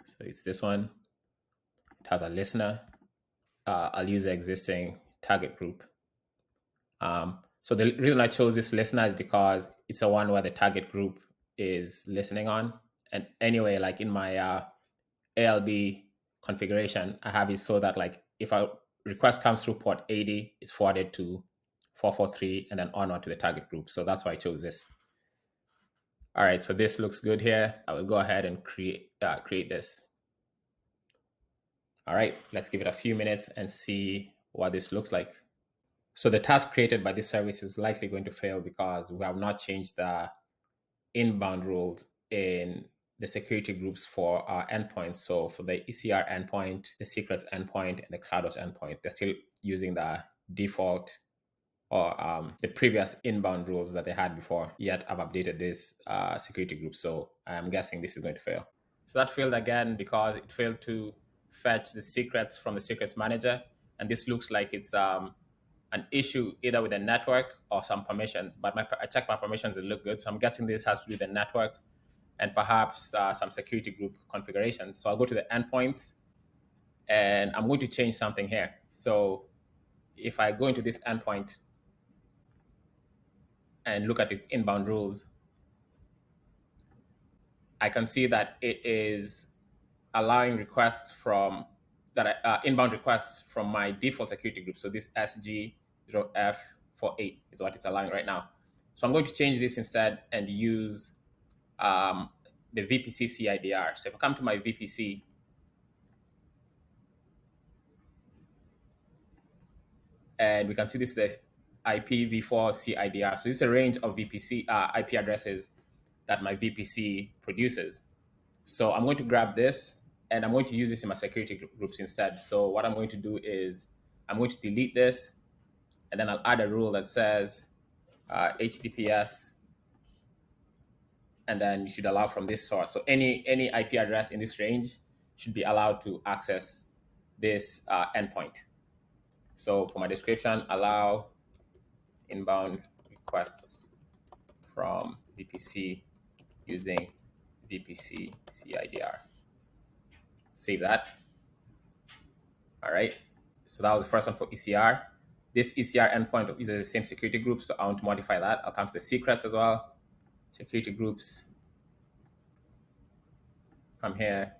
So it's this one. It has a listener. I'll use the existing target group. So the reason I chose this listener is because it's the one where the target group is listening on. And anyway, like in my ALB configuration, I have it so that like if a request comes through port 80, it's forwarded to 443 and then onward to the target group. So that's why I chose this. All right, so this looks good here. I will go ahead and create this. All right, let's give it a few minutes and see what this looks like. So the task created by this service is likely going to fail because we have not changed the inbound rules in the security groups for our endpoints. So for the ECR endpoint, the secrets endpoint, and the CloudOS endpoint, they're still using the default or the previous inbound rules that they had before, yet I've updated this security group. So I'm guessing this is going to fail. So that failed again because it failed to fetch the secrets from the secrets manager. And this looks like it's an issue either with the network or some permissions. But I checked my permissions, it looked good. So I'm guessing this has to do with the network and perhaps some security group configurations. So I'll go to the endpoints and I'm going to change something here. So if I go into this endpoint and look at its inbound rules, I can see that it is allowing requests from inbound requests from my default security group. So this SG0F48 is what it's allowing right now. So I'm going to change this instead and use the VPC CIDR. So if I come to my VPC, and we can see this is the IPv4 CIDR. So this is a range of VPC IP addresses that my VPC produces. So I'm going to grab this and I'm going to use this in my security groups instead. So what I'm going to do is I'm going to delete this, and then I'll add a rule that says HTTPS, and then you should allow from this source. So any IP address in this range should be allowed to access this endpoint. So for my description, allow inbound requests from VPC using VPC CIDR. Save that. All right. So that was the first one for ECR. This ECR endpoint uses the same security group, so I want to modify that. I'll come to the secrets as well. Security groups. Come here.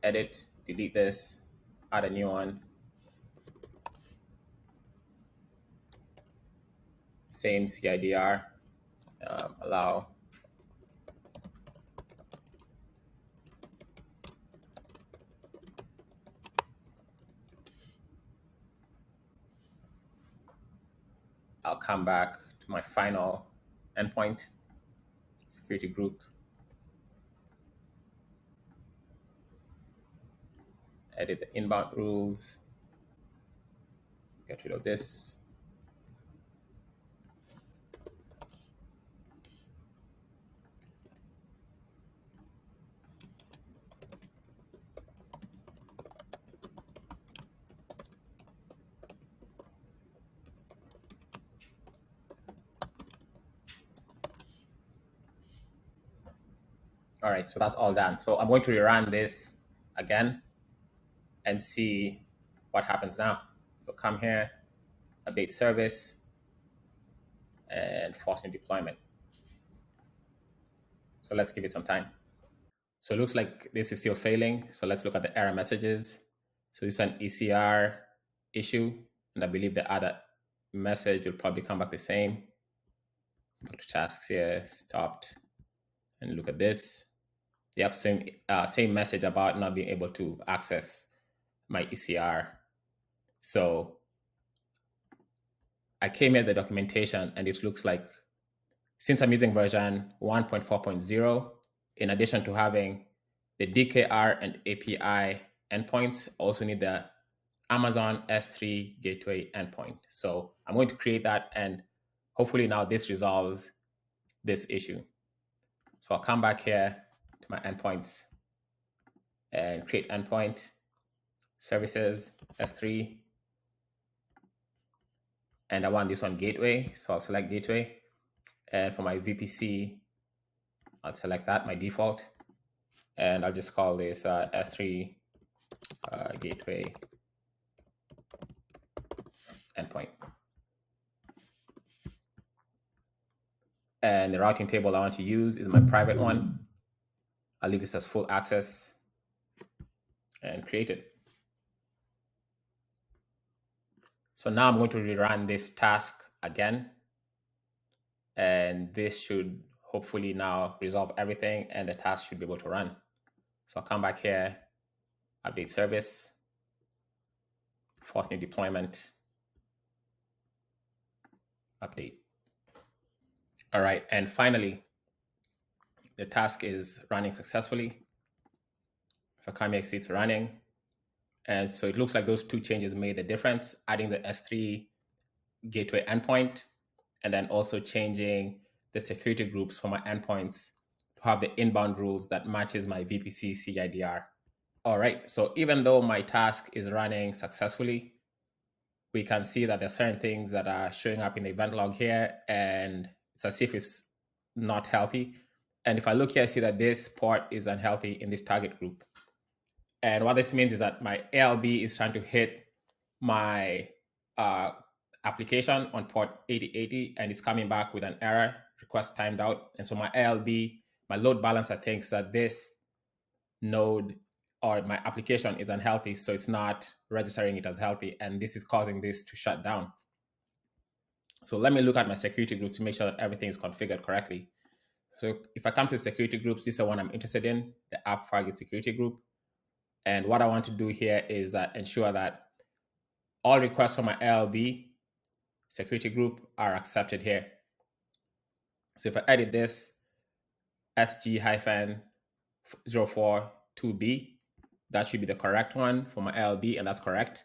Edit, delete this, add a new one. Same CIDR. Allow I'll come back to my final endpoint, security group, edit the inbound rules, get rid of this. All right, so that's all done. So I'm going to rerun this again and see what happens now. So come here, update service, and force new deployment. So let's give it some time. So it looks like this is still failing. So let's look at the error messages. So this is an ECR issue, and I believe the other message will probably come back the same. Go to tasks here, stopped, and look at this. Yep, same message about not being able to access my ECR. So I came here the documentation, and it looks like since I'm using version 1.4.0, in addition to having the DKR and API endpoints, also need the Amazon S3 gateway endpoint. So I'm going to create that, and hopefully now this resolves this issue. So I'll come back here to my endpoints and create endpoint, services, S3, and I want this one gateway. So I'll select gateway. And for my VPC, I'll select that, my default. And I'll just call this S3 gateway endpoint. And the routing table I want to use is my private one. I'll leave this as full access and create it. So now I'm going to rerun this task again. And this should hopefully now resolve everything, and the task should be able to run. So I'll come back here, update service, force new deployment, update. All right, and finally, the task is running successfully. If I come here, see it's running. And so it looks like those two changes made a difference, adding the S3 gateway endpoint, and then also changing the security groups for my endpoints to have the inbound rules that matches my VPC CIDR. All right, so even though my task is running successfully, we can see that there are certain things that are showing up in the event log here, and it's as if it's not healthy. And if I look here, I see that this port is unhealthy in this target group. And what this means is that my ALB is trying to hit my application on port 8080, and it's coming back with an error, request timed out. And so my ALB, my load balancer thinks that this node or my application is unhealthy, so it's not registering it as healthy, and this is causing this to shut down. So let me look at my security group to make sure that everything is configured correctly. So if I come to the security groups, this is the one I'm interested in, the App Fargate security group. And what I want to do here is ensure that all requests from my ALB security group are accepted here. So if I edit this SG-042B, that should be the correct one for my ALB, and that's correct.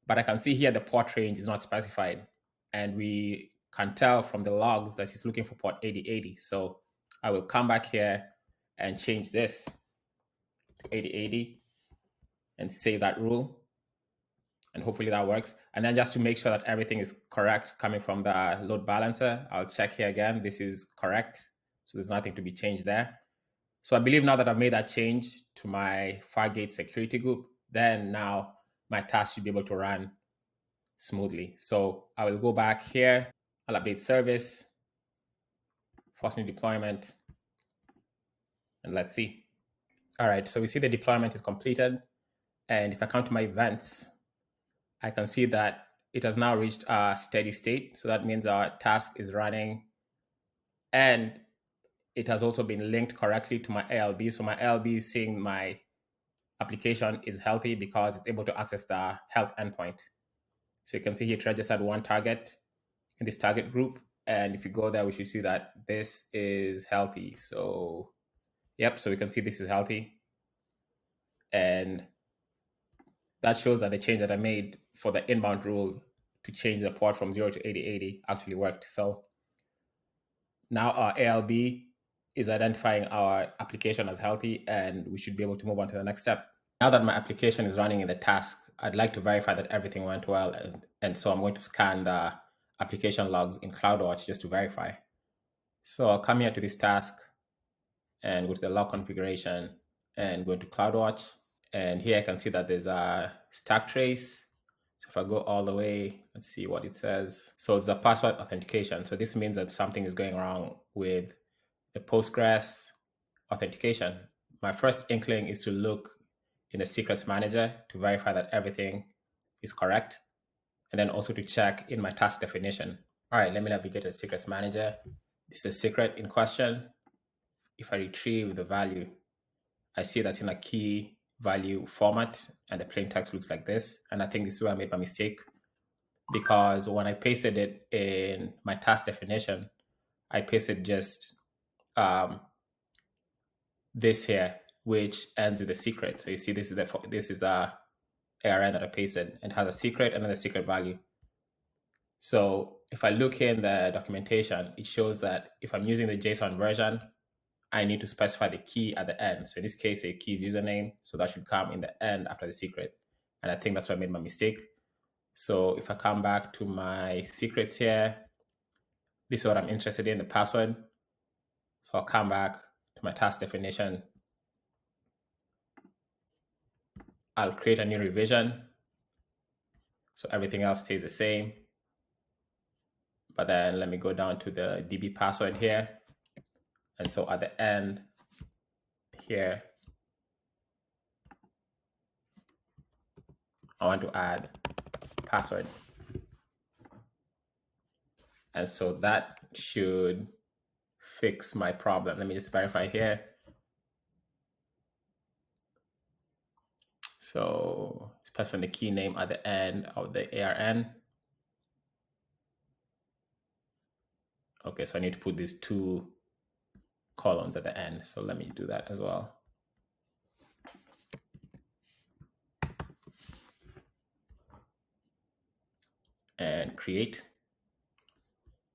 But I can see here the port range is not specified. And we can tell from the logs that he's looking for port 8080. So I will come back here and change this to 8080 and save that rule. And hopefully that works. And then just to make sure that everything is correct coming from the load balancer, I'll check here again. This is correct. So there's nothing to be changed there. So I believe now that I've made that change to my Fargate security group, then now my task should be able to run smoothly. So I will go back here. I'll update service, force new deployment, and let's see. All right, so we see the deployment is completed. And if I come to my events, I can see that it has now reached a steady state. So that means our task is running, and it has also been linked correctly to my ALB. So my ALB is seeing my application is healthy because it's able to access the health endpoint. So you can see here it registered one target in this target group. And if you go there, we should see that this is healthy. So yep, so we can see this is healthy. And that shows that the change that I made for the inbound rule to change the port from 0 to 8080 actually worked. So now our ALB is identifying our application as healthy, and we should be able to move on to the next step. Now that my application is running in the task, I'd like to verify that everything went well. And so I'm going to scan the application logs in CloudWatch just to verify. So I'll come here to this task and go to the log configuration and go into CloudWatch. And here I can see that there's a stack trace. So if I go all the way, let's see what it says. So it's a password authentication. So this means that something is going wrong with the Postgres authentication. My first inkling is to look in the secrets manager to verify that everything is correct. And then also to check in my task definition. All right, let me navigate to the secrets manager. This is a secret in question. If I retrieve the value, I see that's in a key value format, and the plain text looks like this. And I think this is where I made my mistake, because when I pasted it in my task definition, I pasted just this here, which ends with a secret. So you see, this is a ARN that I pasted, and has a secret and then a secret value. So if I look here in the documentation, it shows that if I'm using the JSON version, I need to specify the key at the end. So in this case, a key is username. So that should come in the end after the secret. And I think that's where I made my mistake. So if I come back to my secrets here, this is what I'm interested in, the password. So I'll come back to my task definition. I'll create a new revision. So everything else stays the same. But then let me go down to the DB password here. And so at the end here, I want to add password. And so that should fix my problem. Let me just verify here. So specify the key name at the end of the ARN. Okay, so I need to put these two columns at the end. So let me do that as well. And create.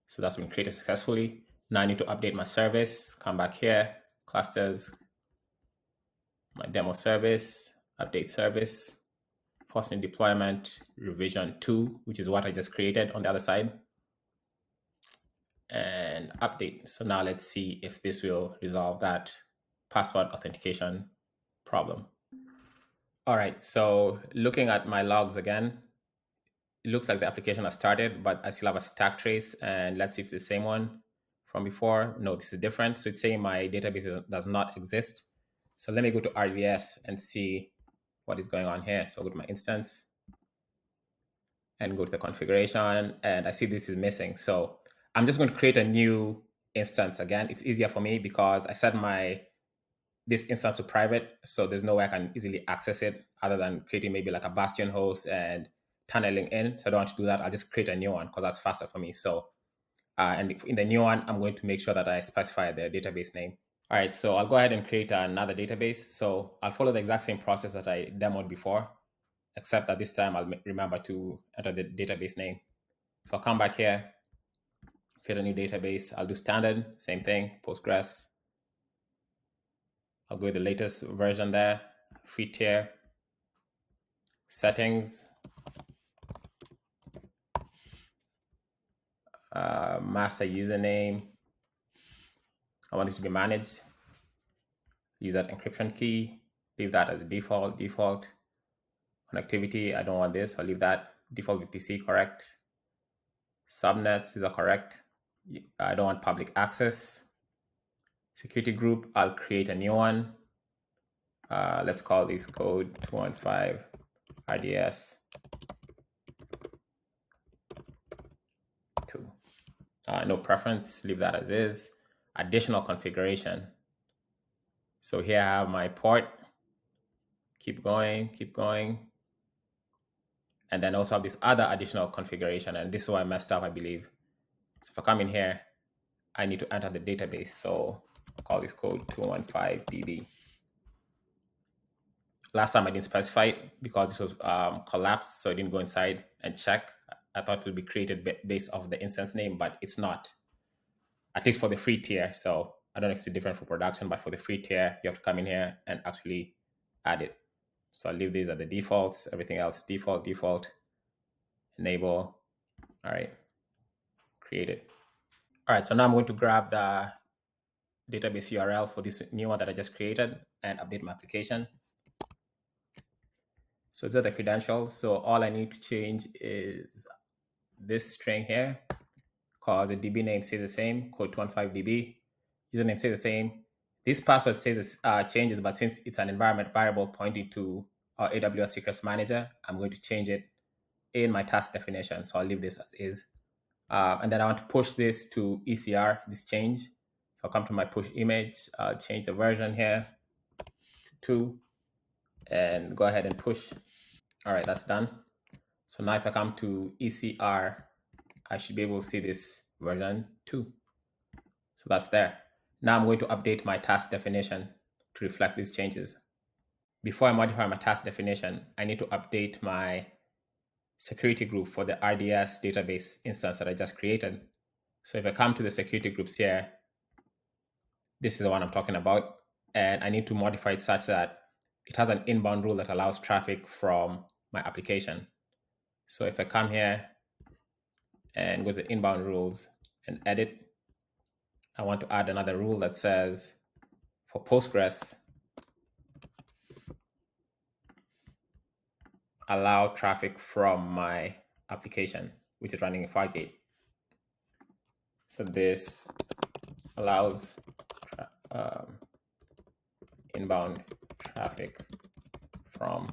So that's been created successfully. Now I need to update my service. Come back here, clusters, my demo service, update service, force new deployment, revision 2, which is what I just created on the other side, and update. So now let's see if this will resolve that password authentication problem. All right, so looking at my logs again, it looks like the application has started, but I still have a stack trace, and let's see if it's the same one from before. No, this is different. So it's saying my database does not exist. So let me go to RDS and see what is going on here. So I'll go to my instance and go to the configuration, and I see this is missing. So I'm just going to create a new instance again. It's easier for me because I set this instance to private, so there's no way I can easily access it other than creating maybe like a bastion host and tunneling in. So I don't want to do that. I'll just create a new one because that's faster for me. So and in the new one, I'm going to make sure that I specify the database name. All right, so I'll go ahead and create another database. So I'll follow the exact same process that I demoed before, except that this time I'll remember to enter the database name. So I'll come back here, create a new database. I'll do standard, same thing, Postgres. I'll go with the latest version there, free tier, settings, master username. I want this to be managed. Use that encryption key, leave that as a default. Connectivity, I don't want this, I'll leave that. Default VPC, correct. Subnets, these are correct. I don't want public access. Security group, I'll create a new one. Let's call this code 215 RDS 2. No preference, leave that as is. Additional configuration. So here I have my port. Keep going. And then also have this other additional configuration. And this is why I messed up, I believe. So if I come in here, I need to enter the database. So I'll call this code 215DB. Last time I didn't specify it because this was collapsed, so I didn't go inside and check. I thought it would be created based off the instance name, but it's not. At least for the free tier. So I don't know if it's different for production, but for the free tier, you have to come in here and actually add it. So I'll leave these at the defaults, everything else default, enable. All right, create it. All right, so now I'm going to grab the database URL for this new one that I just created and update my application. So these are the credentials. So all I need to change is this string here, because the DB name stays the same, code 215DB. Username stays the same. This password stays changes, but since it's an environment variable pointing to our AWS Secrets Manager, I'm going to change it in my task definition. So I'll leave this as is. And then I want to push this to ECR, this change. So I'll come to my push image, change the version here to 2, and go ahead and push. All right, that's done. So now if I come to ECR, I should be able to see this version 2. So that's there. Now I'm going to update my task definition to reflect these changes. Before I modify my task definition, I need to update my security group for the RDS database instance that I just created. So if I come to the security groups here, this is the one I'm talking about. And I need to modify it such that it has an inbound rule that allows traffic from my application. So if I come here and go to the inbound rules and edit, I want to add another rule that says for Postgres, allow traffic from my application, which is running in Fargate. So this allows inbound traffic from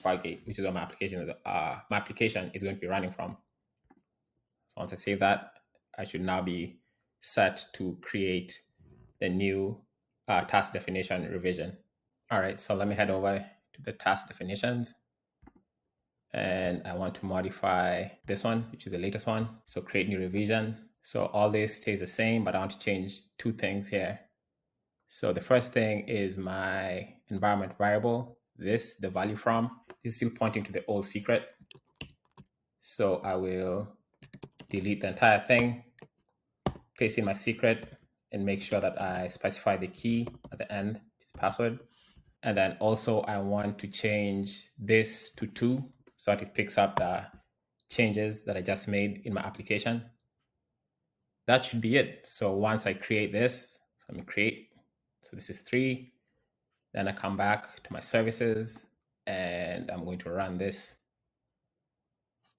Fargate, which is where my application is going to be running from. So once I save that, I should now be set to create the new task definition revision. All right, so let me head over to the task definitions. And I want to modify this one, which is the latest one. So create new revision. So all this stays the same, but I want to change 2 things here. So the first thing is my environment variable. This, the value from, is still pointing to the old secret. So I will delete the entire thing, paste in my secret, and make sure that I specify the key at the end, which is password. And then also I want to change this to 2 so that it picks up the changes that I just made in my application. That should be it. So once I create this, let me create. So this is 3. Then I come back to my services and I'm going to run this.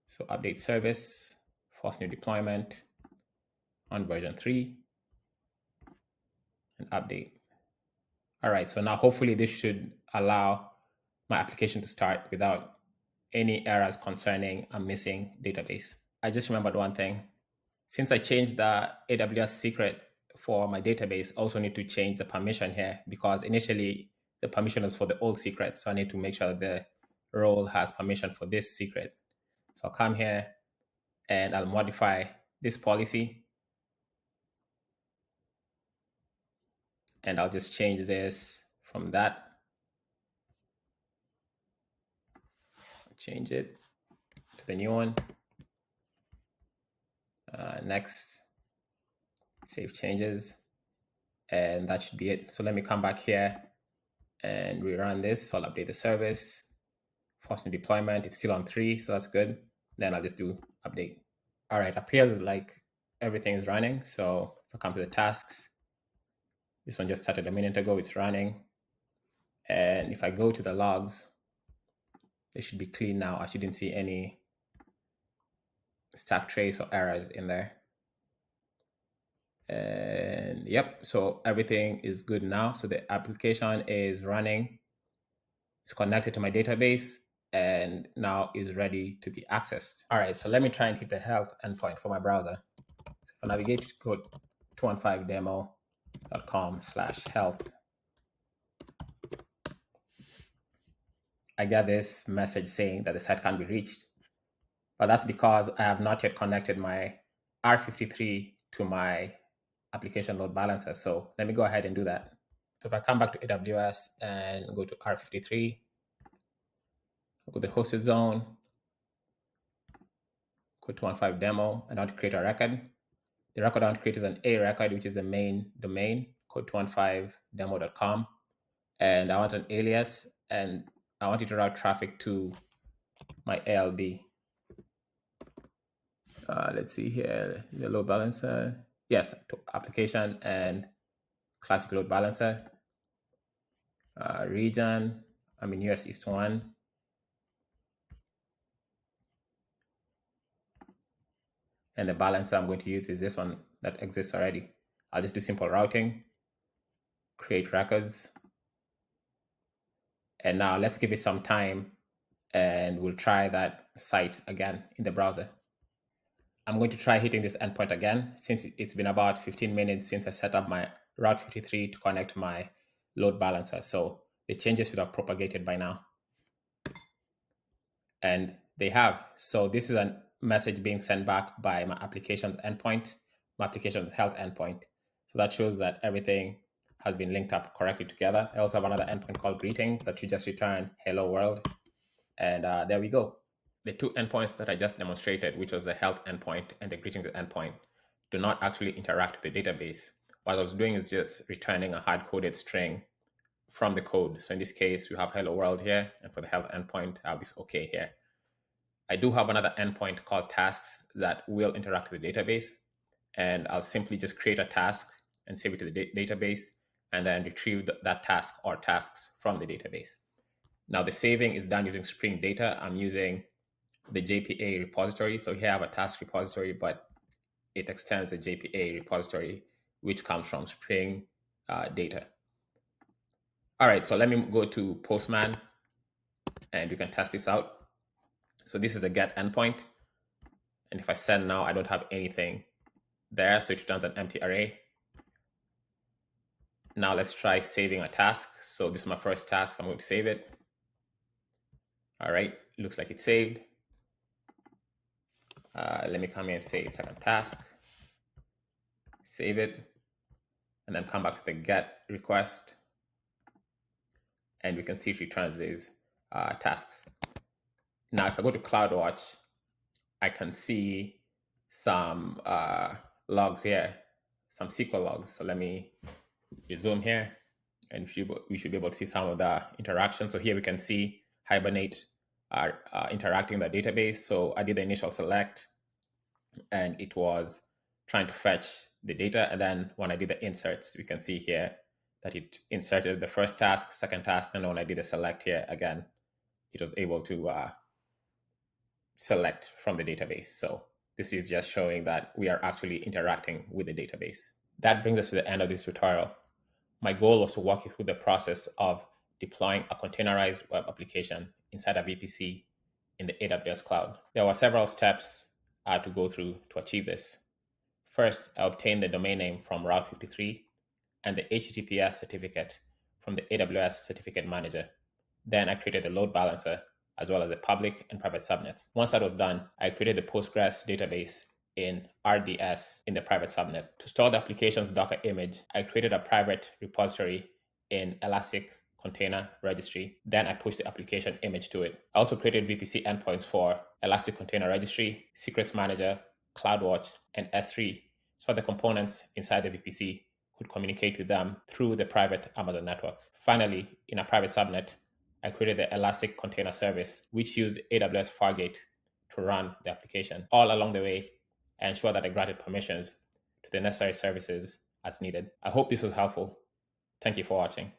So update service, force new deployment on version 3 and update. All right, so now hopefully this should allow my application to start without any errors concerning a missing database. I just remembered one thing. Since I changed the AWS secret for my database, I also need to change the permission here because initially the permission was for the old secret. So I need to make sure that the role has permission for this secret. So I'll come here and I'll modify this policy. And I'll just change this from that. Change it to the new one. Next, save changes. And that should be it. So let me come back here and rerun this. So I'll update the service. Force new deployment. It's still on 3, so that's good. Then I'll just do update. All right, appears like everything is running. So if I come to the tasks, this one just started a minute ago. It's running. And if I go to the logs, they should be clean now. I shouldn't see any stack trace or errors in there. And yep, so everything is good now. So the application is running. It's connected to my database and now is ready to be accessed. All right, so let me try and hit the health endpoint for my browser. So if I navigate to code 215demo.com/health, I get this message saying that the site can't be reached. But that's because I have not yet connected my R53 to my application load balancer. So let me go ahead and do that. So if I come back to AWS and go to R53, I'll go to the hosted zone, code 215 demo, and I want to create a record. The record I want to create is an A record, which is the main domain, code 215demo.com. And I want an alias, and I want it to route traffic to my ALB. Let's see here, the load balancer. Yes, to application and classic load balancer. Region, I'm in US East 1. And the balancer I'm going to use is this one that exists already. I'll just do simple routing, create records. And now let's give it some time and we'll try that site again in the browser. I'm going to try hitting this endpoint again since it's been about 15 minutes since I set up my Route 53 to connect my load balancer. So the changes should have propagated by now. And they have. So this is a message being sent back by my application's endpoint, my application's health endpoint. So that shows that everything has been linked up correctly together. I also have another endpoint called greetings that should just return hello world. And there we go. The two endpoints that I just demonstrated, which was the health endpoint and the greetings endpoint, do not actually interact with the database. What I was doing is just returning a hard-coded string from the code. So in this case, we have hello world here, and for the health endpoint, I have this OK here. I do have another endpoint called tasks that will interact with the database, and I'll simply just create a task and save it to the database, and then retrieve that task or tasks from the database. Now the saving is done using Spring Data. I'm using the JPA repository. So here I have a task repository, but it extends the JPA repository, which comes from Spring Data. All right, so let me go to Postman and we can test this out. So this is the get endpoint. And if I send now, I don't have anything there. So it returns an empty array. Now let's try saving a task. So this is my first task. I'm going to save it. All right, looks like it's saved. Let me come here and say second task, save it, and then come back to the get request. And we can see it returns these tasks. Now, if I go to CloudWatch, I can see some logs here, some SQL logs. So let me resume here, and we should be able to see some of the interactions. So here we can see Hibernate are interacting with the database. So I did the initial select, and it was trying to fetch the data. And then when I did the inserts, we can see here that it inserted the first task, second task, and when I did the select here again, it was able to select from the database. So this is just showing that we are actually interacting with the database. That brings us to the end of this tutorial. My goal was to walk you through the process of deploying a containerized web application inside a VPC in the AWS Cloud. There were several steps I had to go through to achieve this. First, I obtained the domain name from Route 53 and the HTTPS certificate from the AWS Certificate Manager. Then I created the load balancer as well as the public and private subnets. Once that was done, I created the Postgres database in RDS in the private subnet. To store the application's Docker image, I created a private repository in Elastic Container Registry. Then I pushed the application image to it. I also created VPC endpoints for Elastic Container Registry, Secrets Manager, CloudWatch, and S3 so the components inside the VPC could communicate with them through the private Amazon network. Finally, in a private subnet, I created the Elastic Container Service, which used AWS Fargate to run the application. All along the way, I ensured that I granted permissions to the necessary services as needed. I hope this was helpful. Thank you for watching.